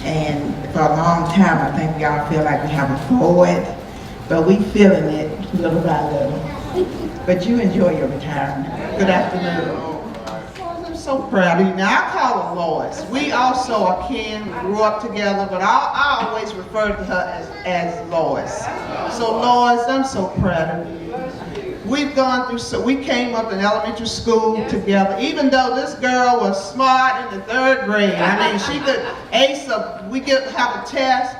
And for a long time, I think we all feel like we have a void, but we feeling it little by little. But you enjoy your retirement. Good afternoon. Well, I'm so proud of you. Now, I call her Lois. We also are kin, we grew up together, but I always refer to her as Lois. So Lois, I'm so proud of you. We've gone through, so we came up in elementary school together, even though this girl was smart in the 3rd grade. I mean, she could ace up, we could have a test,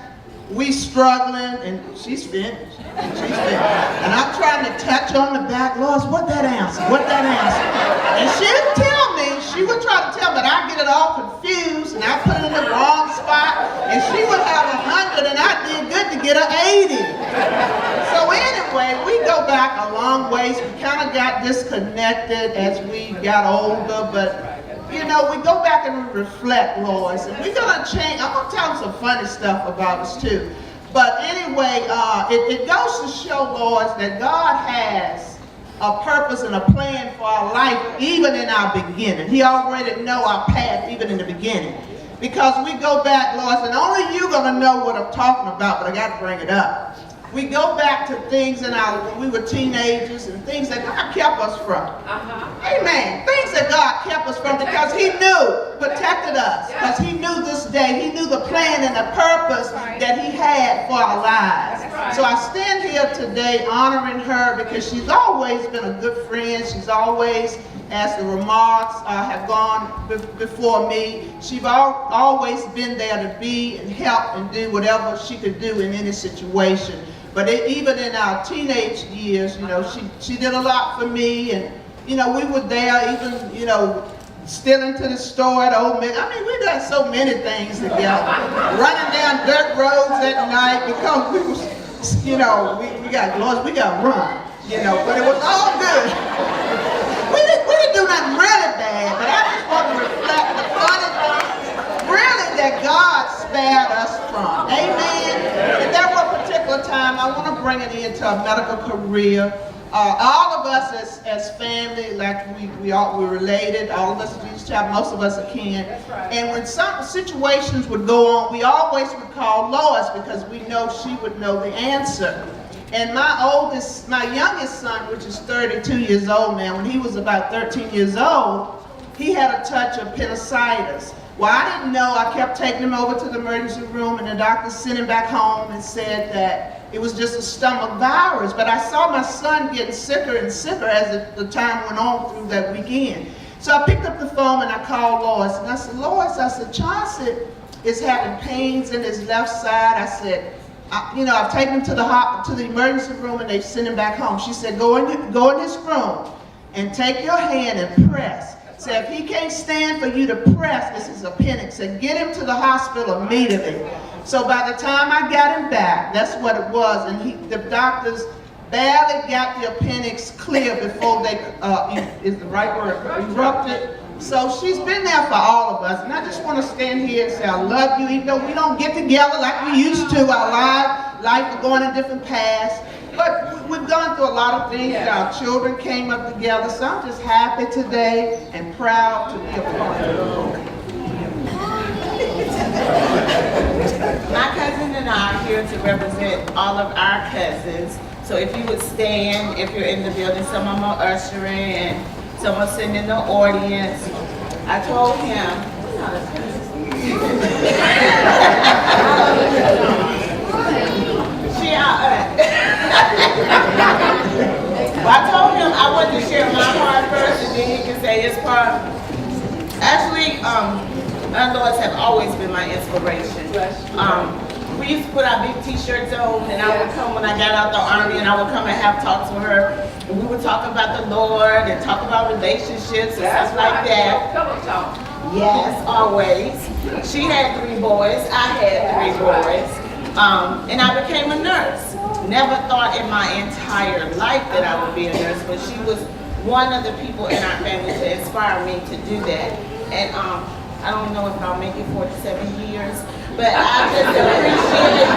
we struggling, and she's finished. And I'm trying to touch on the back, Lois, what that answer? And she'd tell me, she would try to tell me, but I'd get it all confused, and I'd put it in the wrong spot, and she would have 100, and I did good to get her 80. So anyway, we go back a long ways. We kind of got disconnected as we got older, but you know, we go back and reflect, Lois, and we're gonna change. I'm gonna tell them some funny stuff about us too. But anyway, it goes to show, Lois, that God has a purpose and a plan for our life, even in our beginning. He already know our path, even in the beginning. Because we go back, Lois, and only you're gonna know what I'm talking about, but I gotta bring it up. We go back to things when we were teenagers and things that God kept us from. Amen. Things that God kept us from because He protected us. Because He knew this day, He knew the plan and the purpose that He had for our lives. So I stand here today honoring her because she's always been a good friend. She's always, as the remarks have gone before me, she's always been there to be and help and do whatever she could do in any situation. But even in our teenage years, you know, she did a lot for me, and you know, we were there even, you know, still into the store at Old Mill. I mean, we done so many things together. Running down dirt roads at night because we was, you know, we got to run, you know, but it was all good. We didn't do nothing really bad, but I just want to reflect the funny things, really, that God spared us from. Amen. And there was a particular time I want to bring it into a medical career. All of us as family, like we're related, all of us at Jesus Chapel, most of us are kin. And when some situations would go on, we always would call Lois because we know she would know the answer. And my youngest son, which is 32 years old now, when he was about 13 years old, he had a touch of appendicitis. Well, I didn't know. I kept taking him over to the emergency room, and the doctor sent him back home and said that it was just a stomach virus. But I saw my son getting sicker and sicker as the time went on through that weekend. So I picked up the phone and I called Lois, and I said, Lois, I said, Chauncey is having pains in his left side. I said, I've taken him to the emergency room and they've sent him back home. She said, go in his room and take your hand and press. So if he can't stand for you to press, this is appendix, and get him to the hospital immediately. So by the time I got him back, that's what it was, and the doctors barely got the appendix clear before they, is the right word, erupted. So she's been there for all of us, and I just want to stand here and say I love you, even though we don't get together like we used to. Our life is going in different paths. But we've gone through a lot of things. Our children came up together, so I'm just happy today and proud to be a part of it. My cousin and I are here to represent all of our cousins. So if you would stand, if you're in the building, some of them are ushering and some are sitting in the audience. I told him, I told him I wanted to share my part first, and then he can say his part. Actually, Lois have always been my inspiration. We used to put our big t-shirts on, and I would come when I got out the Army, and I would come and have talks with her. And we would talk about the Lord and talk about relationships and stuff like that. Yes, always. She had 3 boys, I had 3 boys. And I became a nurse. Never thought in my entire life that I would be a nurse, but she was one of the people in our family to inspire me to do that. And I don't know if I'll make it 47 years, but I just appreciate,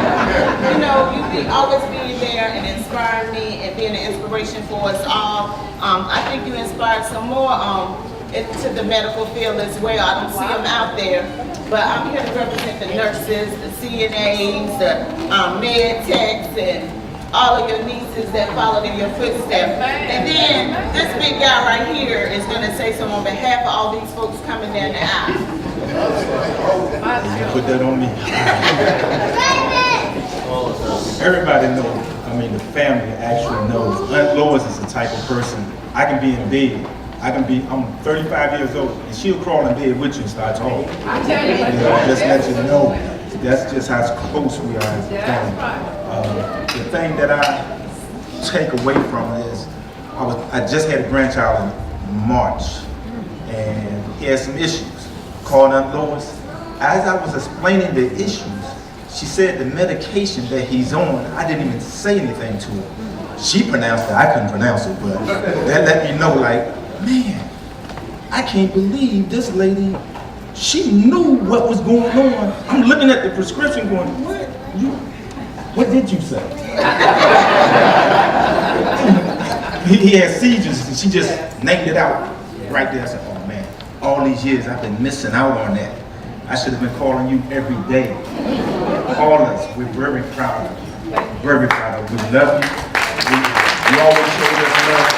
you always being there and inspiring me and being an inspiration for us all. I think you inspired some more into the medical field as well. I don't see them out there, but I'm here to represent the nurses, the CNAs, the med techs, and all of your nieces that followed in your footsteps. And then this big guy right here is going to say something on behalf of all these folks coming down the aisle. Put that on me. Everybody knows, the family actually knows. Aunt Lois is the type of person, I can be in bed. I'm 35 years old, and she'll crawl in bed with you and start talking. Just let you know, that's just how close we are as a family. The thing that I take away from it is, I just had a grandchild in March, and he had some issues. Called Aunt Lois. As I was explaining the issues, she said the medication that he's on, I didn't even say anything to her. She pronounced it, I couldn't pronounce it, but that let me know, like, man, I can't believe this lady, she knew what was going on. I'm looking at the prescription going, what did you say? He had seizures, and she just named it out right there. I said, oh man, all these years I've been missing out on that. I should have been calling you every day. Call us, we're very proud of you. Very proud of you. We love you. You always show us love.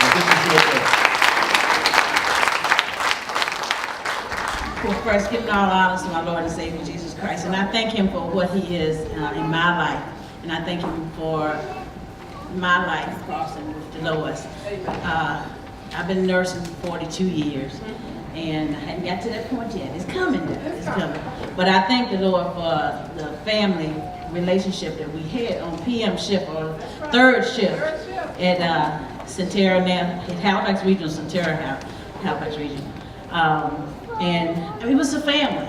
And this is your day. Well, first, giving all honors to my Lord and Savior Jesus Christ, and I thank Him for what He is in my life, and I thank Him for my life crossing with Deloris. I've been nursing for 42 years, and I hadn't got to that point yet. It's coming, it's coming. But I thank the Lord for the family relationship that we had on PM shift or third shift at Centera now, at Halifax Regional, Centera Halifax Regional. And it was a family.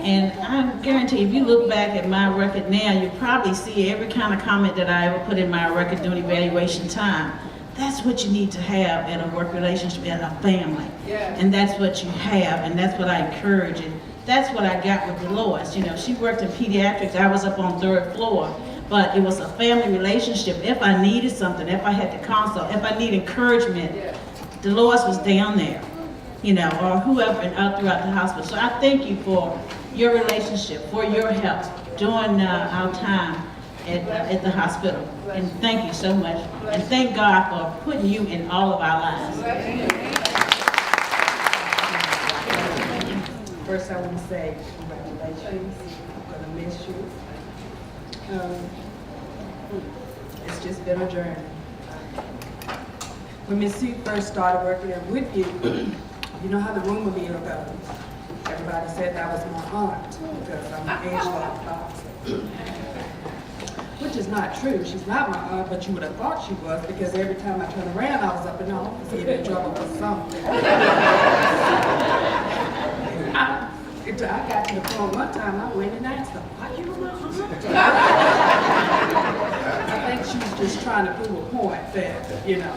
And I guarantee if you look back at my record now, you probably see every kind of comment that I ever put in my record during evaluation time. That's what you need to have in a work relationship, in a family. And that's what you have, and that's what I encourage. And that's what I got with Deloris. You know, she worked in pediatrics. I was up on 3rd floor. But it was a family relationship. If I needed something, if I had to consult, if I need encouragement, Deloris was down there, you know, or whoever throughout the hospital. So I thank you for your relationship, for your help during our time at the hospital. And thank you so much. And thank God for putting you in all of our lives. First, I want to say congratulations. I'm going to miss you. It's just been a journey. When Miss Suitt first started working at Woodview, you know how the rumor mill goes. Everybody said that was my aunt because I'm an age-locked boxer. Which is not true. She's not my aunt, but you would have thought she was because every time I turned around, I was up in the office getting in trouble for something. I got to the point one time I went and asked her, "Are you my aunt?" I think she was just trying to prove a point that, you know,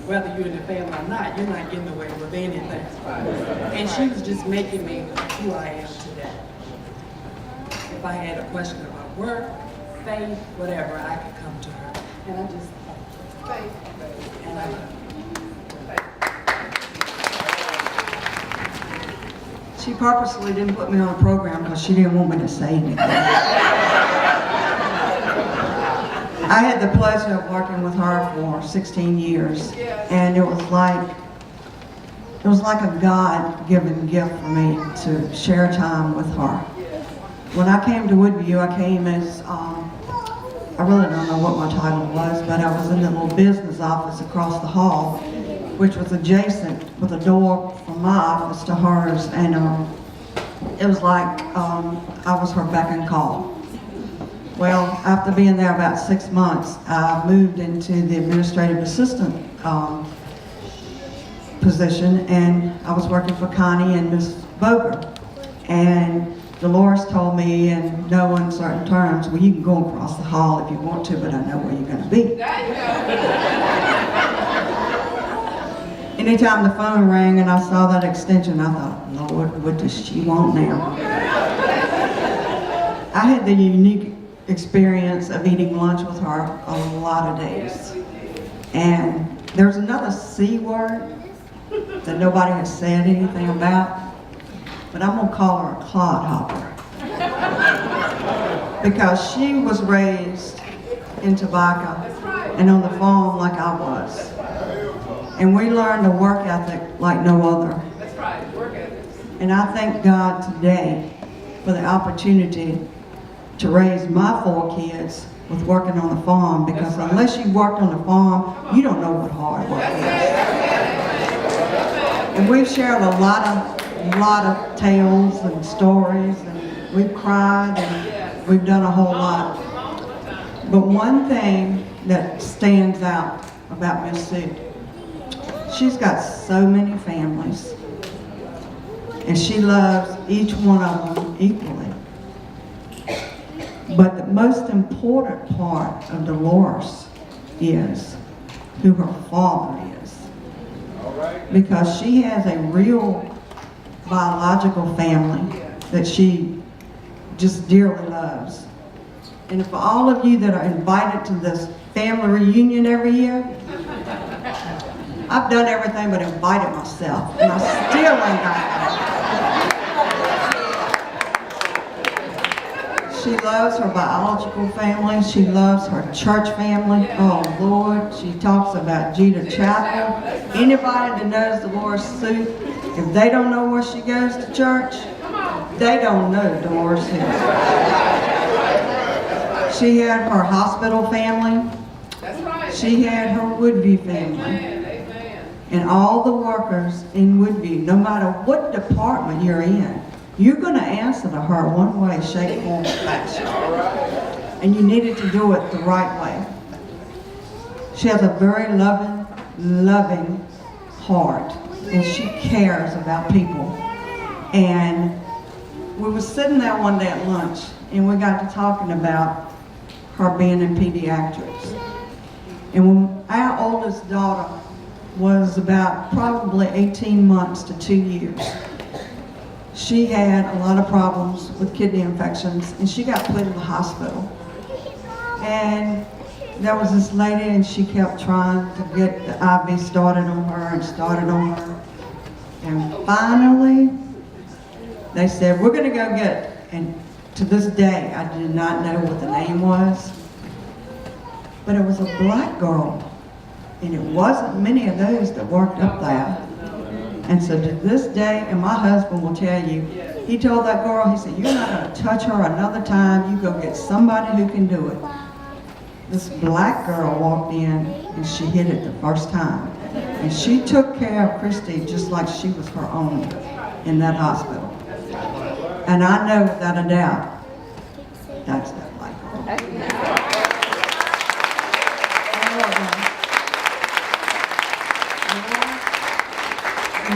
whether you're in the family or not, you're not getting away with anything. And she was just making me who I am today. If I had a question about work, faith, whatever, I could come to her. And I just, faith, and I love her. She purposely didn't put me on a program because she didn't want me to say anything. I had the pleasure of working with her for 16 years, and it was like a God-given gift for me to share time with her. When I came to Woodview, I came as, I really don't know what my title was, but I was in the little business office across the hall, which was adjacent with a door from my office to hers, and it was like I was her beck and call. Well, after being there about 6 months, I moved into the administrative assistant position, and I was working for Connie and Miss Boger. And Deloris told me in no uncertain terms, well, you can go across the hall if you want to, but I know where you're going to be. Anytime the phone rang and I saw that extension, I thought, Lord, what does she want now? I had the unique experience of eating lunch with her a lot of days. And there's another C word that nobody has said anything about, but I'm gonna call her a clodhopper. Because she was raised in tobacco and on the farm like I was. And we learned a work ethic like no other. That's right, work ethic. And I thank God today for the opportunity to raise my 4 kids with working on the farm, because unless you worked on the farm, you don't know what hard work is. And we've shared a lot of tales and stories, and we've cried, and we've done a whole lot. But one thing that stands out about Miss Suitt, she's got so many families, and she loves each one of them equally. But the most important part of Deloris is who her father is. Because she has a real biological family that she just dearly loves. And for all of you that are invited to this family reunion every year, I've done everything but invited myself, and I still ain't got it. She loves her biological family. She loves her church family. Oh, Lord, she talks about Jeter Chapel. Anybody that knows Deloris Suitt, if they don't know where she goes to church, they don't know Deloris Suitt. She had her hospital family. She had her Woodview family. And all the workers in Woodview, no matter what department you're in, you're going to answer to her one way, shape, form, or fashion. And you needed to do it the right way. She has a very loving heart, and she cares about people. And we were sitting there one day at lunch, and we got to talking about her being in pediatrics. And when our oldest daughter was about probably 18 months to 2 years, she had a lot of problems with kidney infections, and she got put in the hospital. And there was this lady, and she kept trying to get the IV started on her and started on her. And finally, they said, we're gonna go get it. And to this day, I did not know what the name was, but it was a black girl. And it wasn't many of those that worked up there. And so to this day, and my husband will tell you, He told that girl, he said, you're not gonna touch her another time. You go get somebody who can do it. This black girl walked in and she hit it the first time. And she took care of Christy just like she was her own in that hospital. And I know without a doubt, that's that black girl.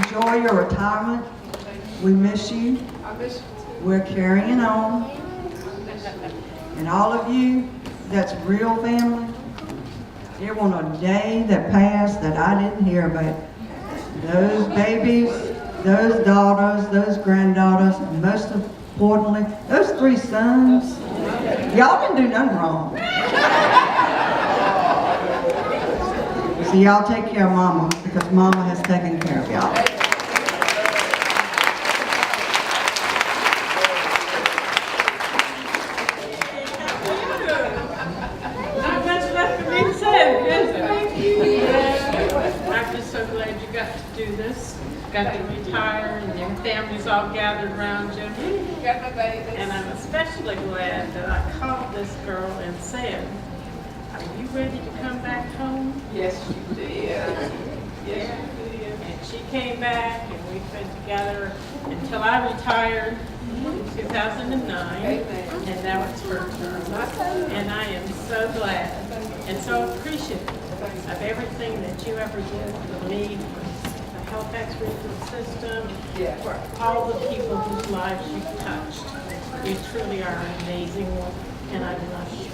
Enjoy your retirement. We miss you. We're carrying on. And all of you, that's real family. There wasn't a day that passed that I didn't hear about those babies, those daughters, those granddaughters, and most importantly, those 3 sons. Y'all didn't do nothing wrong. So y'all take care of Mama, because Mama has taken care of y'all. Not much left for me to say, is there? I'm just so glad you got to do this. Got to retire, and your family's all gathered around you. And I'm especially glad that I called this girl and said, are you ready to come back home? Yes, you did. Yes, you did. And she came back, and we've been together until I retired in 2009. And now it's her turn. And I am so glad and so appreciative of everything that you ever did for me, for the Halifax regional system, for all the people whose lives you've touched. You truly are an amazing one, and I love you.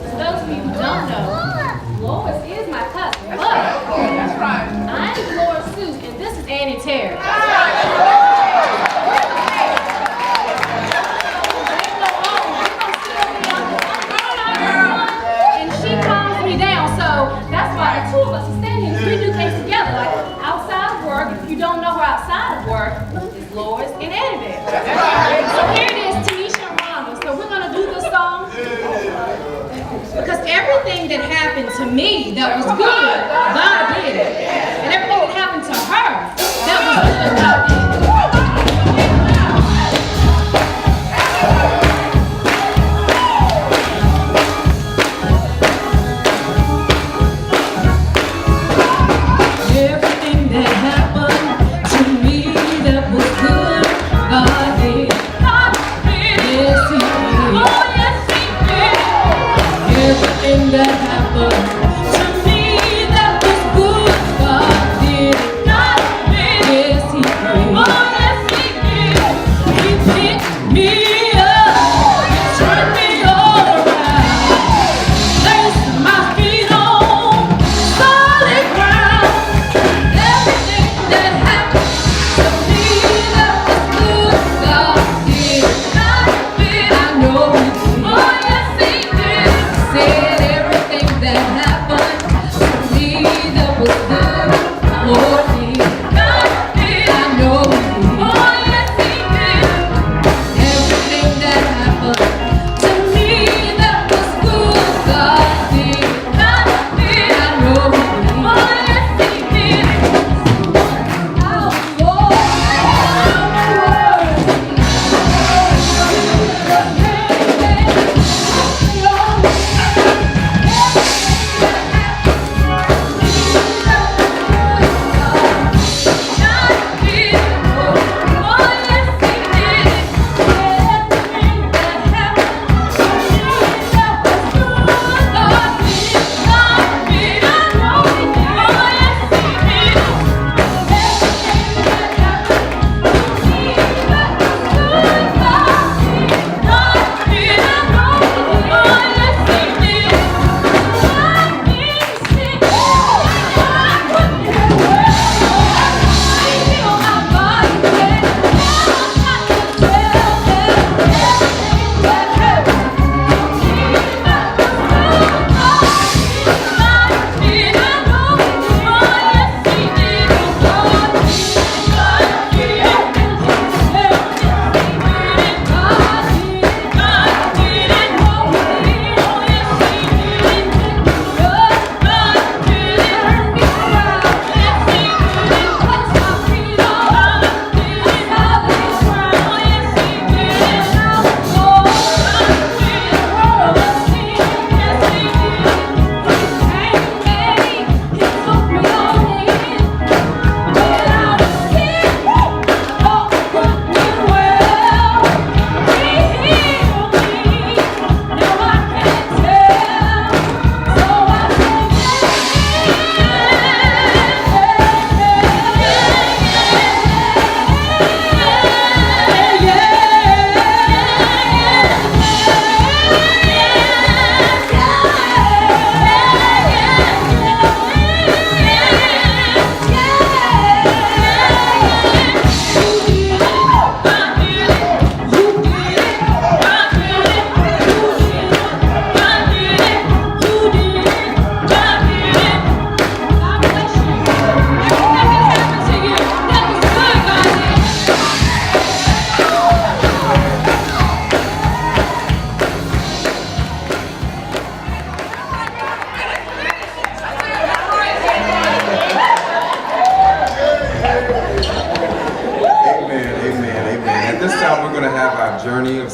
For those of you who don't know, Lois is my cousin, but that's right. I'm Laura Suitt, and this is Annie Terry. And she calms me down, so that's why the 2 of us are standing. We do things together, like outside of work. If you don't know her outside of work, is Laura.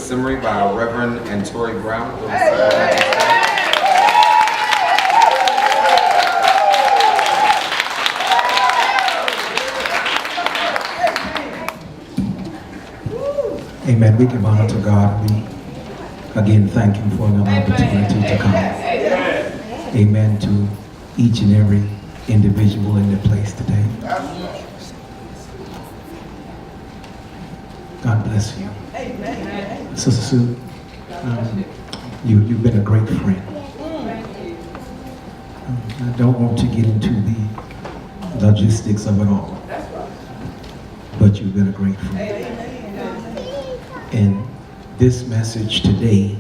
summary by our Reverend and Tori Brown. Amen. We give honor to God. We again thank Him for another opportunity to come. Amen. To each and every individual in their place today. God bless you. Sister Suitt, you've been a great friend. I don't want to get into the logistics of it all, but you've been a great friend. And this message today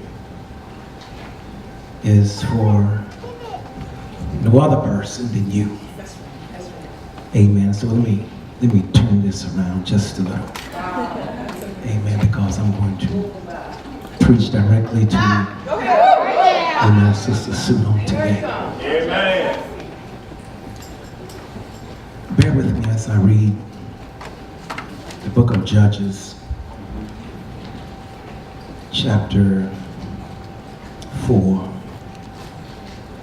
is for no other person than you. Amen. So let me turn this around just a little. Amen. Because I'm going to preach directly to Amen, Sister Suitt on today. Amen. Bear with me as I read the book of Judges, chapter 4,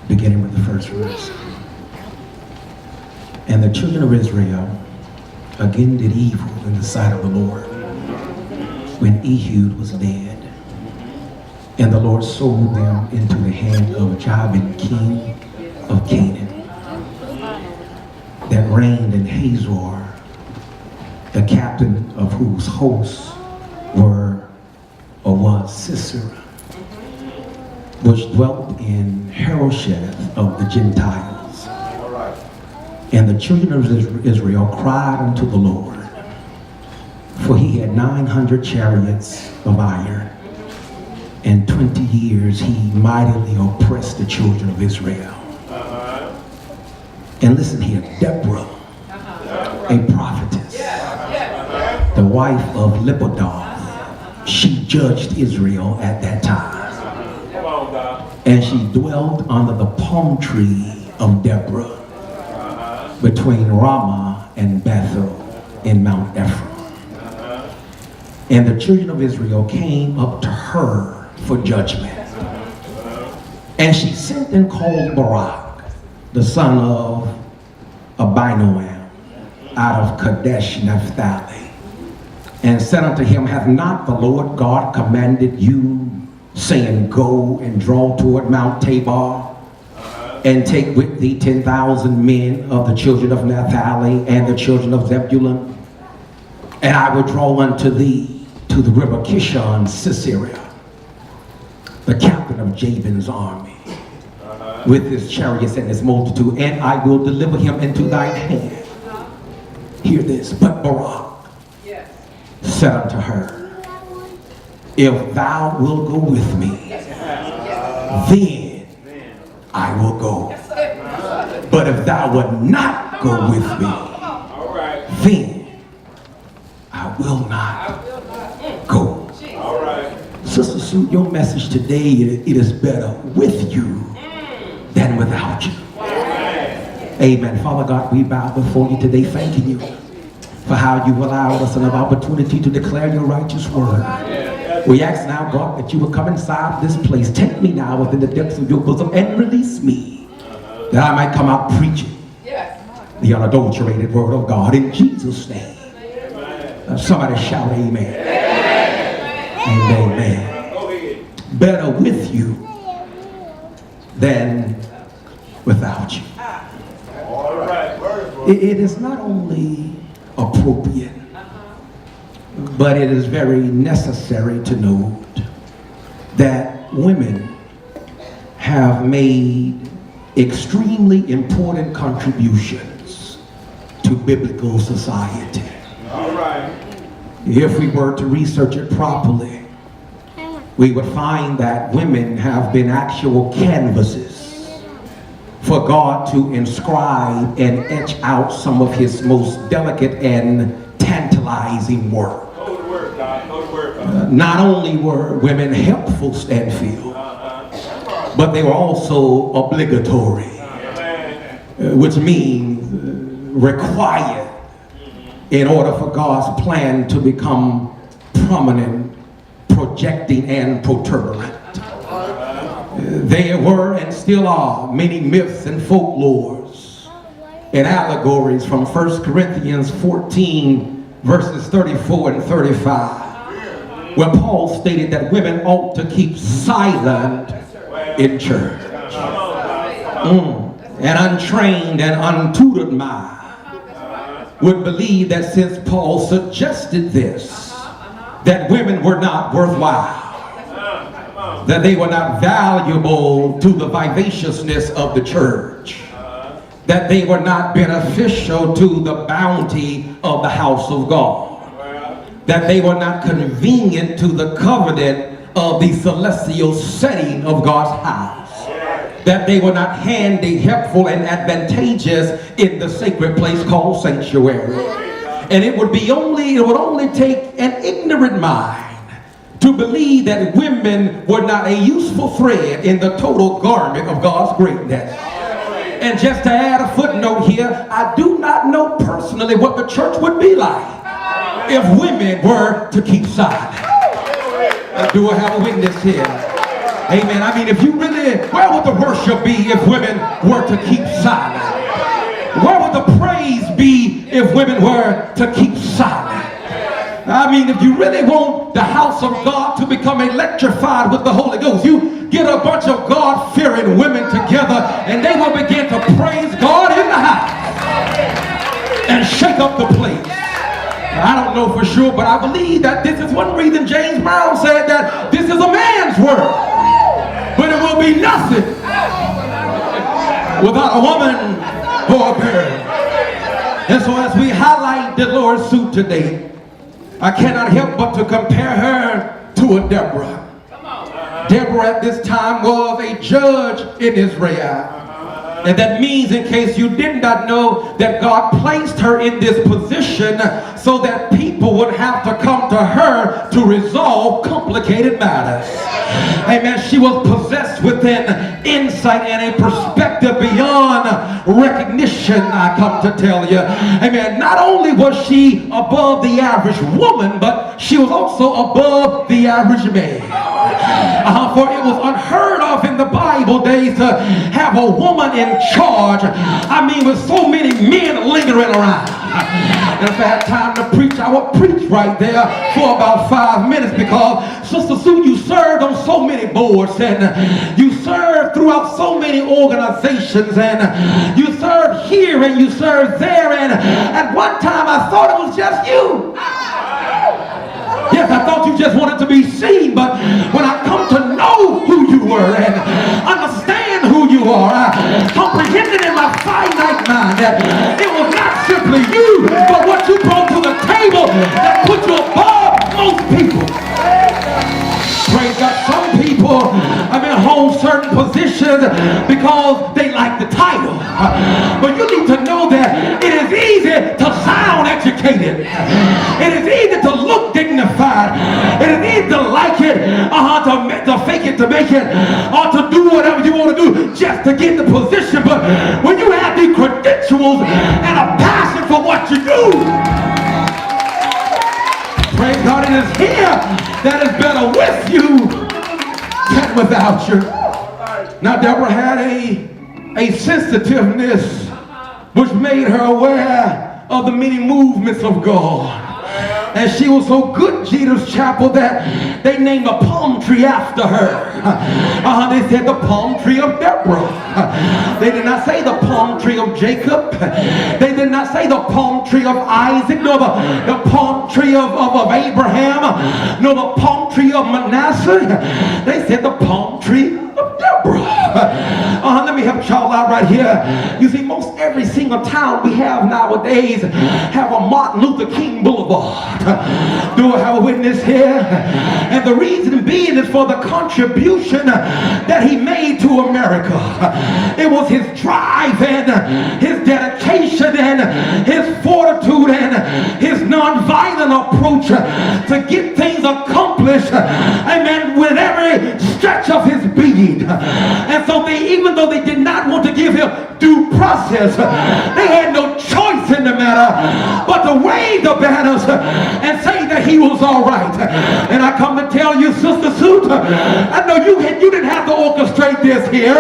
beginning with the first verse. And the children of Israel again did evil in the sight of the Lord when Ehud was dead. And the Lord sold them into the hand of Jabin, king of Canaan, that reigned in Hazor, the captain of whose hosts was Sisera, which dwelt in Harosheth of the Gentiles. And the children of Israel cried unto the Lord, for he had 900 chariots of iron, and 20 years he mightily oppressed the children of Israel. And listen here, Deborah, a prophetess, the wife of Lipidoth, she judged Israel at that time. And she dwelt under the palm tree of Deborah between Ramah and Bethel in Mount Ephraim. And the children of Israel came up to her for judgment. And she sent and called Barak, the son of Abinoam, out of Kadesh Naphtali, and said unto him, hath not the Lord God commanded you, saying, go and draw toward Mount Tabor, and take with thee 10,000 men of the children of Naphtali and the children of Zebulun, and I will draw unto thee to the river Kishon Sisera, the captain of Jabin's army, with his chariots and his multitude, and I will deliver him into thine hand. Hear this, but Barak said unto her, if thou wilt go with me, then I will go. But if thou wilt not go with me, then I will not go. Sister Suitt, your message today, it is better with you than without you. Amen. Father God, we bow before you today, thanking you for how you allowed us another opportunity to declare your righteous word. We ask now, God, that you will come inside this place. Take me now within the depths of your bosom and release me, that I might come out preaching the unadulterated word of God in Jesus' name. Somebody shout amen. And amen. Better with you than without you. It is not only appropriate, but it is very necessary to note that women have made extremely important contributions to biblical society. If we were to research it properly, we would find that women have been actual canvases for God to inscribe and etch out some of his most delicate and tantalizing work. Not only were women helpful, Stanfield, but they were also obligatory, which means required in order for God's plan to become prominent, projecting and protuberant. There were and still are many myths and folklores and allegories from 1 Corinthians 14 verses 34 and 35, where Paul stated that women ought to keep silent in church. An untrained and untutored mind would believe that since Paul suggested this, that women were not worthwhile, that they were not valuable to the vivaciousness of the church, that they were not beneficial to the bounty of the house of God, that they were not convenient to the covenant of the celestial setting of God's house, that they were not handy, helpful, and advantageous in the sacred place called sanctuary. And it would only take an ignorant mind to believe that women were not a useful thread in the total garment of God's greatness. And just to add a footnote here, I do not know personally what the church would be like if women were to keep silent. Do I have a witness here? Amen. I mean, if you really, where would the worship be if women were to keep silent? Where would the praise be if women were to keep silent? I mean, if you really want the house of God to become electrified with the Holy Ghost, you get a bunch of God-fearing women together and they will begin to praise God in the house and shake up the place. I don't know for sure, but I believe that this is one reason James Brown said that this is a man's world, but it will be nothing without a woman or a girl. And so as we highlight Deloris Suitt today, I cannot help but to compare her to a Deborah. Deborah at this time was a judge in Israel. And that means, in case you did not know, that God placed her in this position so that people would have to come to her to resolve complicated matters. Amen. She was possessed with an insight and a perspective beyond recognition, I come to tell you. Amen. Not only was she above the average woman, but she was also above the average man. For it was unheard of in the Bible days to have a woman in charge. I mean, with so many men lingering around. And if I had time to preach, I would preach right there for about 5 minutes, because Sister Sue, you served on so many boards and you served throughout so many organizations and you served here and you served there, and at one time I thought it was just you. Yes, I thought you just wanted to be seen, but when I come to know who you were and understand who you are, I comprehended in my finite mind that it was not simply you, but what you brought to the table that put you above most people. Praise God. Some people hold certain positions because they like the title. But you need to know that it is easy to sound educated. It is easy to look dignified. It is easy to like it, to fake it, to make it, or to do whatever you want to do just to get the position. But when you have the credentials and a passion for what you do, praise God, it is here that is better with you than without you. Now, Deborah had a sensitiveness which made her aware of the many movements of God. And she was so good, Jesus Chapel, that they named a palm tree after her. They said the palm tree of Deborah. They did not say the palm tree of Jacob. They did not say the palm tree of Isaac, nor the palm tree of Abraham, nor the palm tree of Manasseh. They said the palm tree of Deborah. Let me help y'all out right here. You see, most every single town we have nowadays have a Martin Luther King Boulevard. Do I have a witness here? And the reason being is for the contribution that he made to America. It was his drive and his dedication and his fortitude and his nonviolent approach to get things accomplished, amen, with every stretch of his being. And so even though they did not want to give him due process, they had no choice in the matter but to wave the banners and say that he was all right. And I come to tell you, Sister Suitt, I know you didn't have to orchestrate this here.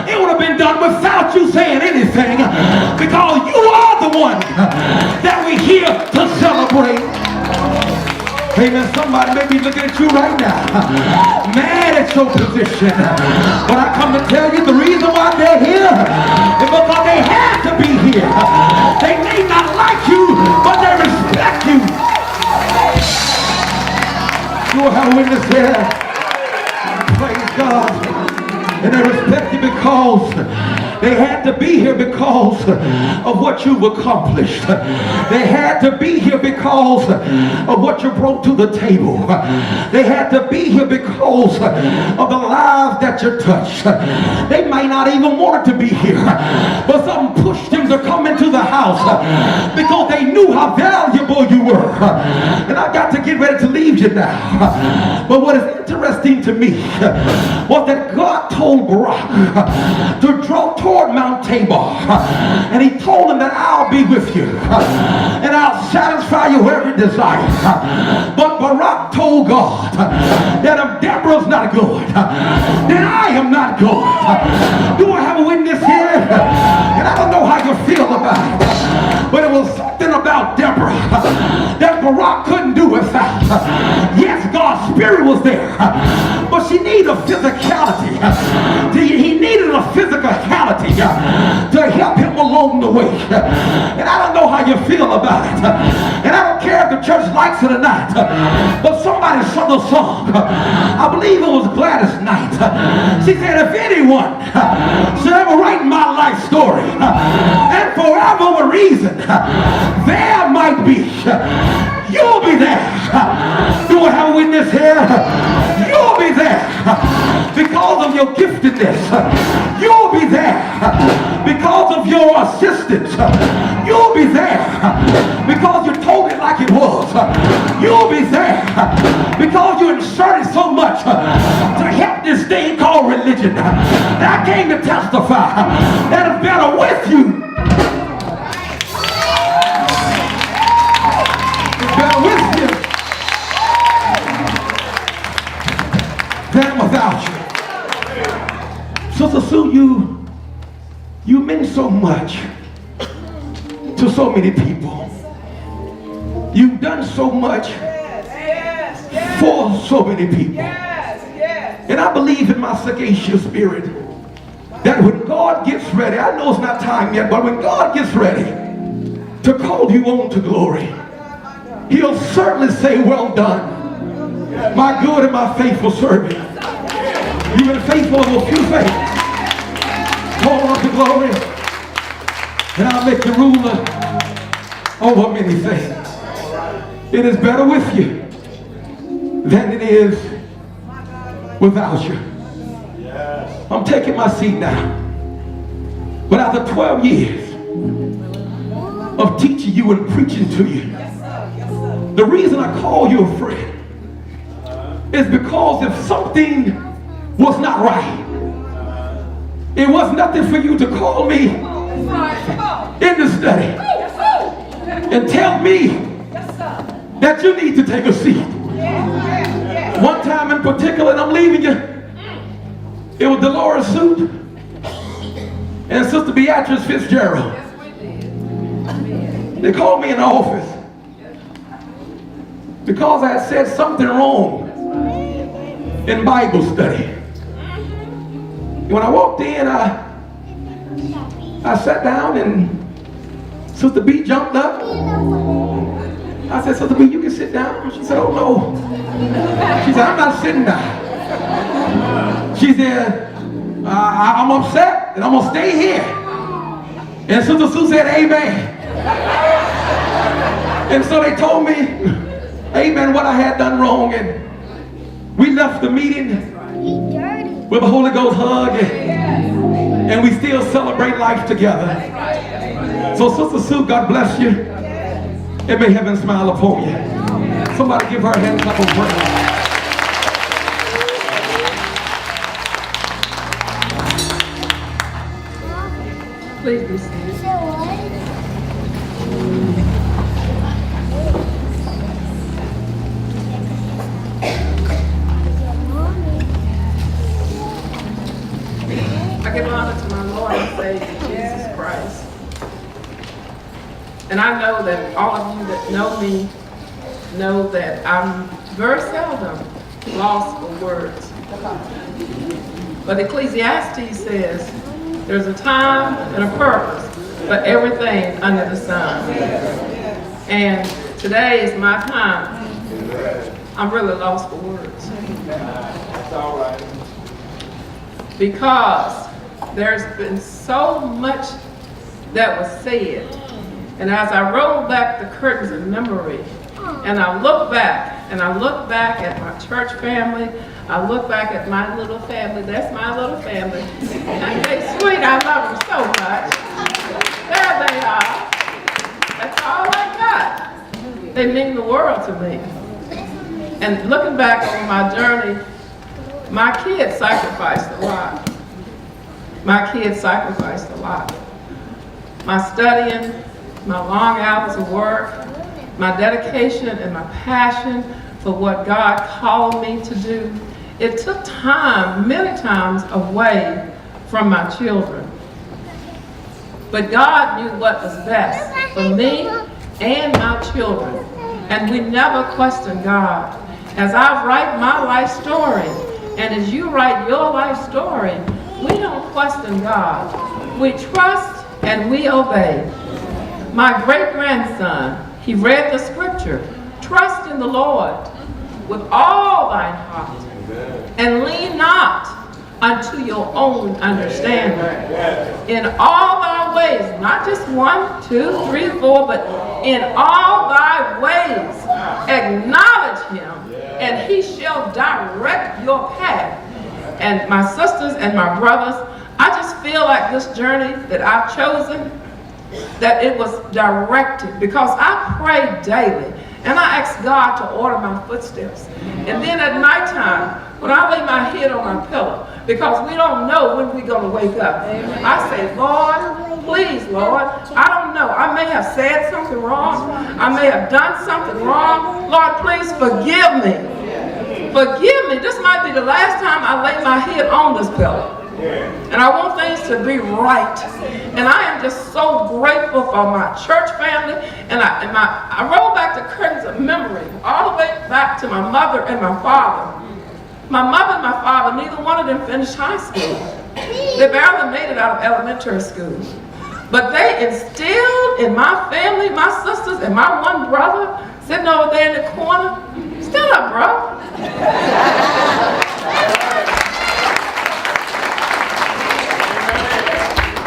It would have been done without you saying anything, because you are the one that we're here to celebrate. Amen. Somebody may be looking at you right now, mad at your position. But I come to tell you the reason why they're here is because they had to be here. They may not like you, but they respect you. You will have a witness here. Praise God. And they respect you because they had to be here because of what you've accomplished. They had to be here because of what you brought to the table. They had to be here because of the lives that you touched. They might not even want to be here, but something pushed them to come into the house because they knew how valuable you were. And I got to get ready to leave you now. But what is interesting to me was that God told Barak to draw toward Mount Tabor, and he told him that I'll be with you and I'll satisfy your every desire. But Barak told God that if Deborah's not good, then I am not good. Do I have a witness here? And I don't know how you feel about it, but it was something about Deborah that Barak couldn't do without. Yes, God's spirit was there, but she needed a physicality. He needed a physicality to help him along the way. And I don't know how you feel about it, and I don't care if the church likes it or not, but somebody sung a song, I believe it was Gladys Knight. She said, if anyone should ever write my life story, and forever a reason, there might be, you'll be there. Do I have a witness here? You'll be there because of your giftedness. You'll be there because of your assistance. You'll be there because you told it like it was. You'll be there because you inserted so much to help this thing called religion. And I came to testify that it's better with you. It's better with you than without you. Sister Sue, you meant so much to so many people. You've done so much for so many people. And I believe in my sagacious spirit that when God gets ready, I know it's not time yet, but when God gets ready to call you on to glory, he'll certainly say, well done, my good and my faithful servant. You've been faithful in a few things. Call on to glory, and I'll make you ruler over many things. It is better with you than it is without you. I'm taking my seat now. But after 12 years of teaching you and preaching to you, the reason I call you a friend is because if something was not right, it was nothing for you to call me in the study and tell me that you need to take a seat. One time in particular, and I'm leaving you, it was Deloris Suitt and Sister Beatrice Fitzgerald. They called me in the office because I had said something wrong in Bible study. When I walked in, I sat down and Sister B jumped up. I said, Sister B, you can sit down. She said, oh no. She said, I'm not sitting down. She said, I'm upset and I'm going to stay here. And Sister Sue said, amen. And so they told me, amen, what I had done wrong. And we left the meeting with a Holy Ghost hug, and we still celebrate life together. So Sister Sue, God bless you, and may heaven smile upon you. Somebody give her a hand clap of praise. Please be seated. And I know that all of you that know me know that I'm very seldom lost for words. But Ecclesiastes says there's a time and a purpose for everything under the sun. And today is my time. I'm really lost for words. That's all right. Because there's been so much that was said. And as I roll back the curtains of memory, and I look back, and I look back at my church family, I look back at my little family, that's my little family. And they sweet, I love them so much. There they are. That's all I got. They mean the world to me. And looking back on my journey, my kids sacrificed a lot. My kids sacrificed a lot. My studying, my long hours of work, my dedication and my passion for what God called me to do, it took time, many times, away from my children. But God knew what was best for me and my children. And we never questioned God. As I write my life story, and as you write your life story, we don't question God. We trust and we obey. My great-grandson, he read the scripture, trust in the Lord with all thine heart, and lean not unto your own understanding. In all thy ways, not just 1, 2, 3, 4, but in all thy ways, acknowledge him, and he shall direct your path. And my sisters and my brothers, I just feel like this journey that I've chosen, that it was directed, because I pray daily and I ask God to order my footsteps. And then at nighttime, when I lay my head on my pillow, because we don't know when we're going to wake up, I say, Lord, please, Lord, I don't know. I may have said something wrong. I may have done something wrong. Lord, please forgive me. Forgive me. This might be the last time I lay my head on this pillow. And I want things to be right. And I am just so grateful for my church family. And I roll back the curtains of memory all the way back to my mother and my father. My mother and my father, neither one of them finished high school. They barely made it out of elementary school. But they instilled in my family, my sisters, and my one brother sitting over there in the corner. Stand up, bro.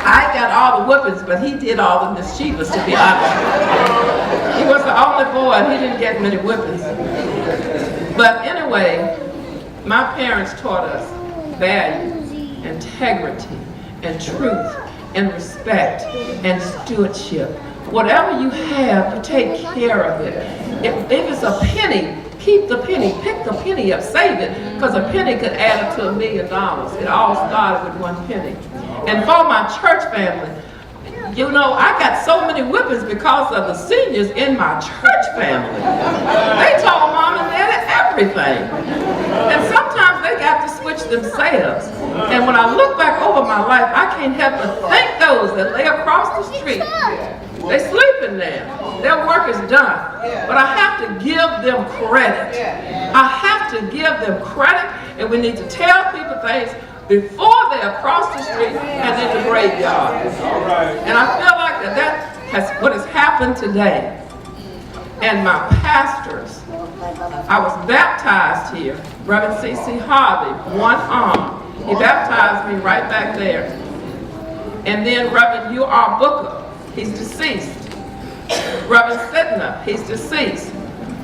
I got all the whoopings, but he did all the mischievous, to be honest. He was the only boy, and he didn't get many whippings. But anyway, my parents taught us values, integrity, and truth, and respect, and stewardship. Whatever you have, you take care of it. If it's a penny, keep the penny, pick the penny up, save it, because a penny could add up to $1 million. It all started with 1 penny. And for my church family, you know, I got so many whippings because of the seniors in my church family. They told mom and dad everything. And sometimes they got to switch themselves. And when I look back over my life, I can't help but thank those that lay across the street. They sleeping there. Their work is done. But I have to give them credit. I have to give them credit, and we need to tell people things before they're across the street and in the graveyard. And I feel like that's what has happened today. And my pastors, I was baptized here. Reverend C.C. Harvey, one arm. He baptized me right back there. And then Reverend U.R. Booker, he's deceased. Reverend Sittner, he's deceased.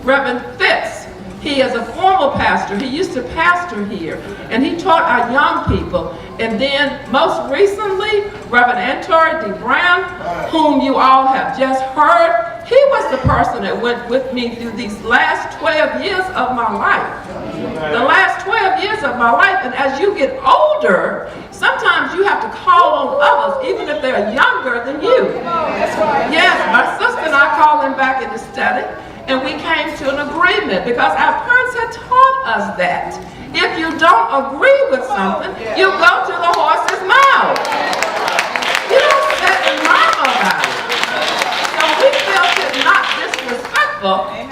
Reverend Fitz, he is a former pastor. He used to pastor here, and he taught our young people. And then most recently, Reverend Antori D. Brown, whom you all have just heard, he was the person that went with me through these last 12 years of my life. The last 12 years of my life, and as you get older, sometimes you have to call on others, even if they're younger than you. Yes, my sister and I called him back in the study, and we came to an agreement because our parents had taught us that. If you don't agree with something, you go to the horse's mouth. You don't sit and murmur about it. So we feel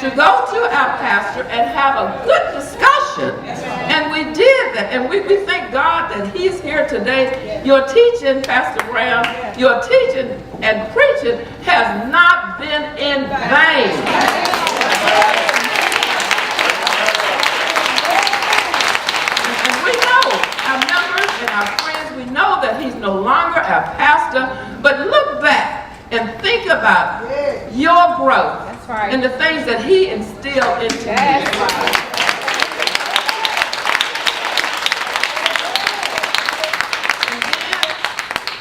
to go to our pastor and have a good discussion. And we did that. And we thank God that he's here today. Your teaching, Pastor Brown, your teaching and preaching has not been in vain. And we know, our members and our friends, we know that he's no longer our pastor, but look back and think about your growth and the things that he instilled into you.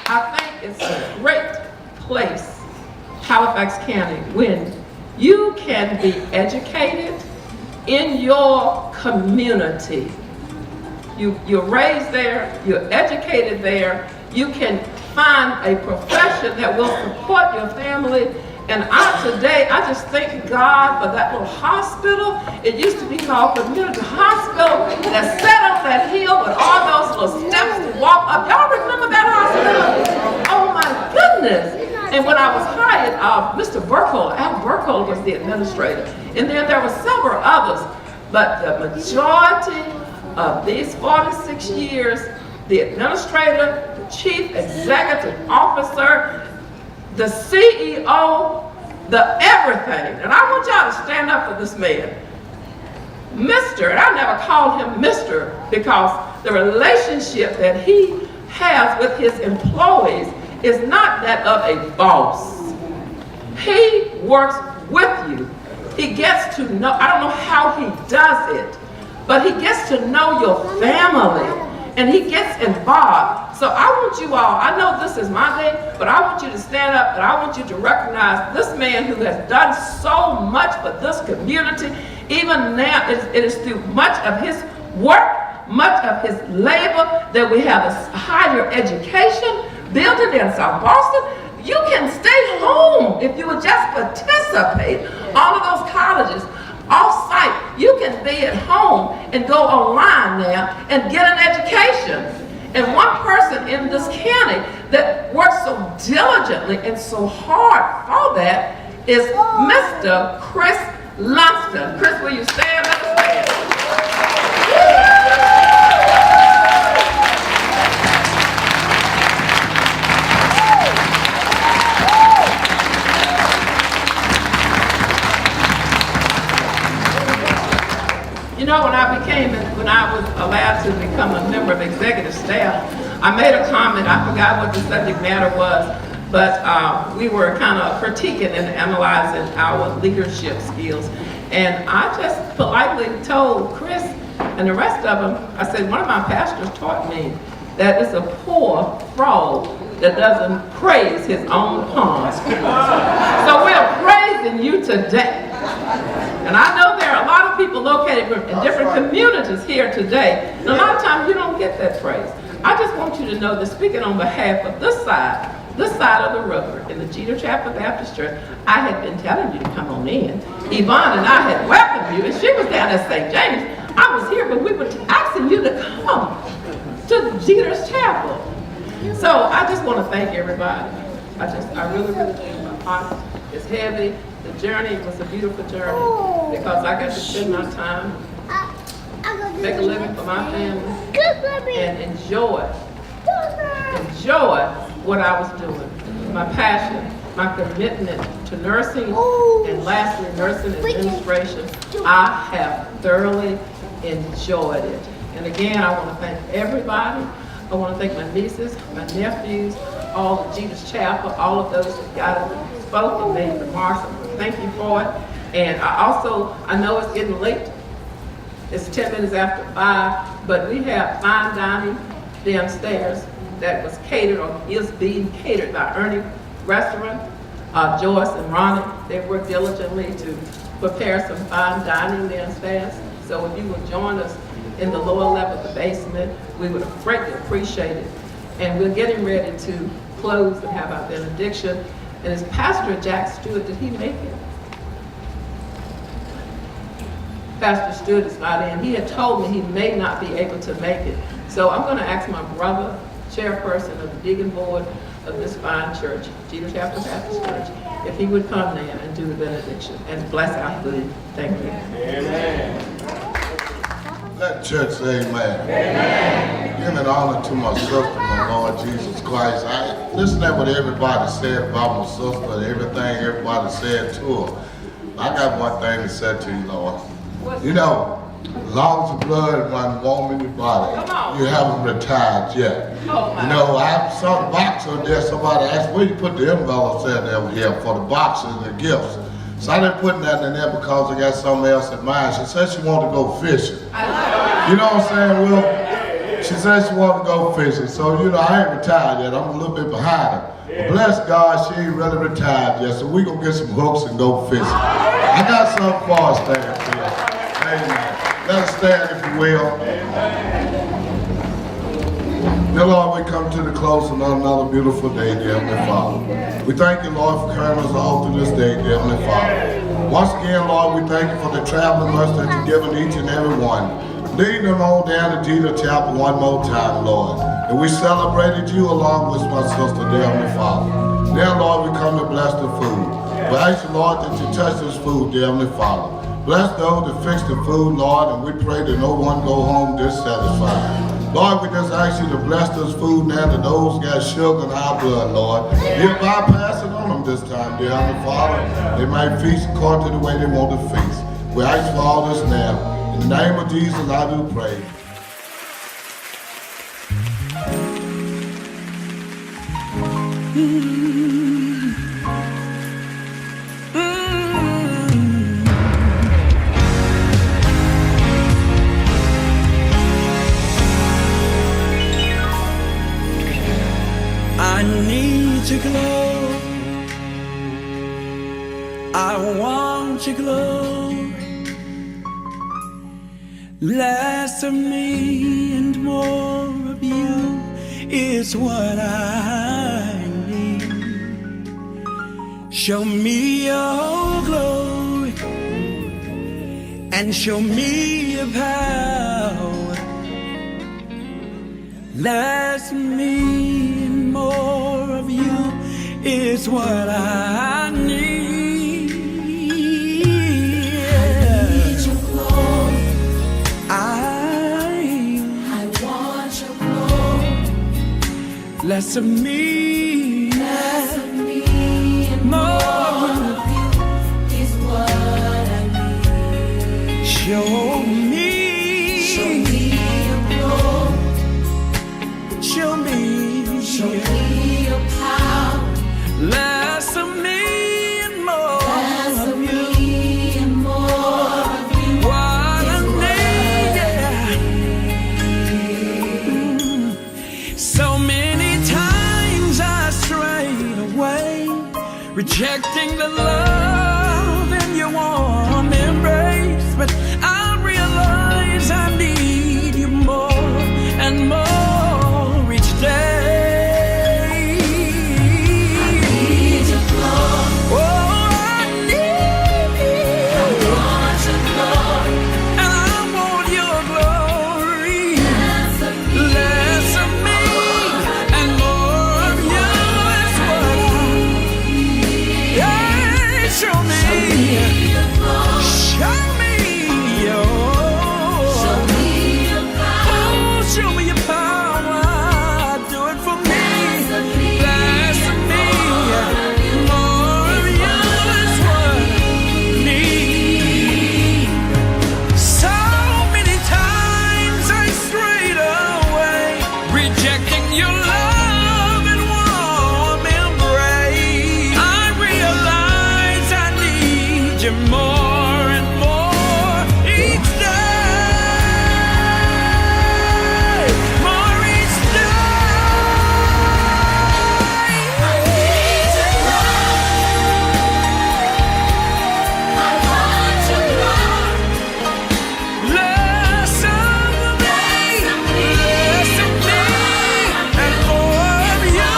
I think it's a great place, Halifax County, when you can be educated in your community. You're raised there, you're educated there, you can find a profession that will support your family. And today, I just thank God for that little hospital. It used to be called Community Hospital that sat on that hill with all those little steps to walk up. Y'all remember that hospital? Oh my goodness. And when I was hired, Mr. Burkle, Al Burkle was the administrator. And then there were several others. But the majority of these 46 years, the administrator, the chief executive officer, the CEO, the everything. And I want y'all to stand up for this man. Mr., and I never called him Mr. because the relationship that he has with his employees is not that of a boss. He works with you. He gets to know, I don't know how he does it, but he gets to know your family. And he gets involved. So I want you all, I know this is my day, but I want you to stand up and I want you to recognize this man who has done so much for this community. Even now, it is through much of his work, much of his labor, that we have a higher education building in South Boston. You can stay home if you would just participate. All of those colleges, off-site, you can be at home and go online now and get an education. And one person in this county that works so diligently and so hard for that is Mr. Chris Lunston. Chris, will you stand up and stand? You know, when I was allowed to become a member of executive staff, I made a comment, I forgot what the subject matter was, but we were kind of critiquing and analyzing our leadership skills. And I just politely told Chris and the rest of them, I said, one of my pastors taught me that it's a poor frog that doesn't praise his own pond. So we're praising you today. And I know there are a lot of people located in different communities here today. And a lot of times you don't get that praise. I just want you to know that speaking on behalf of this side of the river in the Jeter Chapel Baptist Church, I had been telling you to come on in. Yvonne and I had welcomed you, and she was down at St. James. I was here, but we were asking you to come to Jeter's Chapel. So I just want to thank everybody. I really, really do. My heart is heavy. The journey was a beautiful journey because I got to spend my time, make a living for my family, and enjoy what I was doing. My passion, my commitment to nursing, and lastly, nursing administration. I have thoroughly enjoyed it. And again, I want to thank everybody. I want to thank my nieces, my nephews, all of Jesus Chapel, all of those that got up and spoke and made remarks. Thank you for it. And I know it's getting late. It's 10 minutes after 5, but we have fine dining downstairs that was catered or is being catered by Ernie Restaurant. Joyce and Ronnie, they worked diligently to prepare some fine dining downstairs. So if you will join us in the lower level of the basement, we would greatly appreciate it. And we're getting ready to close and have our benediction. And as Pastor Jack Stewart, did he make it? Pastor Stewart is not in. He had told me he may not be able to make it. So I'm going to ask my brother, chairperson of the Deacon Board of this fine church, Jeter Chapel Baptist Church, if he would come now and do the benediction and bless our food. Thank you. Amen. Let the church say amen. Amen. Give an honor to my sister, my Lord Jesus Christ. I listen to what everybody said about my sister, everything everybody said to her. I got one thing to say to you, Lord. You know, long as the blood runs warm in your body, you haven't retired yet. You know, I saw the box on there. Somebody asked, where you put the envelopes in there here for the boxes and the gifts? So I didn't put nothing in there because I got something else in mind. She said she wanted to go fishing. You know what I'm saying, Will? She said she wanted to go fishing. So, you know, I ain't retired yet. I'm a little bit behind her. But bless God, she ain't really retired yet. So we gonna get some hooks and go fishing. I got something for us stand here. Amen. Let us stand, if you will. Dear Lord, we come to the close of another beautiful day, dear Heavenly Father. We thank you, Lord, for carrying us all through this day, dear Heavenly Father. Once again, Lord, we thank you for the traveling mercy that you've given each and every one. Lead them on down to Jesus Chapel one more time, Lord. And we celebrated you along with my sister, dear Heavenly Father. Now, Lord, we come to bless the food. We ask you, Lord, that you touch this food, dear Heavenly Father. Bless those that fix the food, Lord, and we pray that no one go home dissatisfied. Lord, we just ask you to bless this food now that those got sugar in our blood, Lord. You bypass it on them this time, dear Heavenly Father. They might feast according to the way they want to feast. We ask for all this now. In the name of Jesus, I do pray. I need your glow. I want your glow. Less of me and more of you is what I need. Show me your glory and show me your power. Less of me and more of you is what I need. Less of me, and more of you is what I need. Show me your glory. Show me your power. Less of me and more of you. And more of you what I need. So many rejecting the love in your warm embrace, but I realize I need you more and more each day. I need your glory. Oh, I need you. I want your glory. And I want your glory. Less of me and more of you is what I need. Yeah, show me. Show me your power. Show me your power. Do it for me. Less of me. More of you is what I need. So many times I strayed away, rejecting your love and warm embrace. I realize I need you more and more each day. More each day. I need your glory. I want your glory. Less of me, and more of you.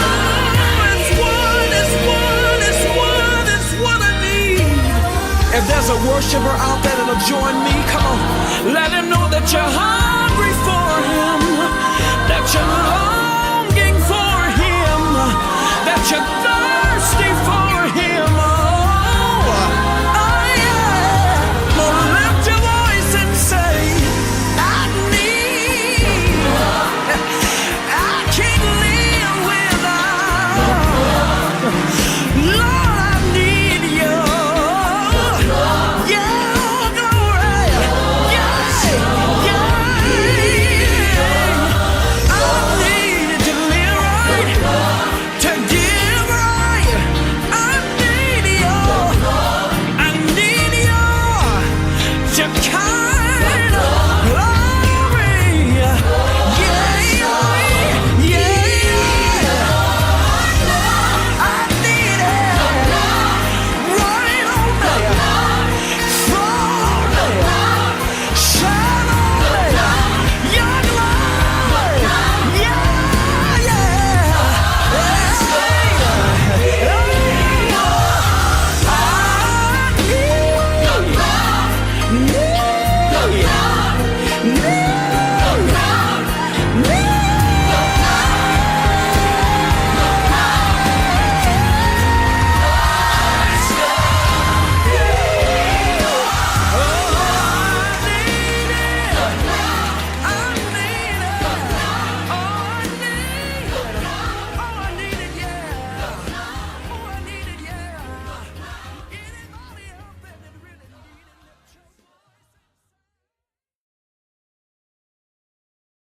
It's what I need. If there's a worshiper out there that'll join me, come on, let him know that you're hungry for him.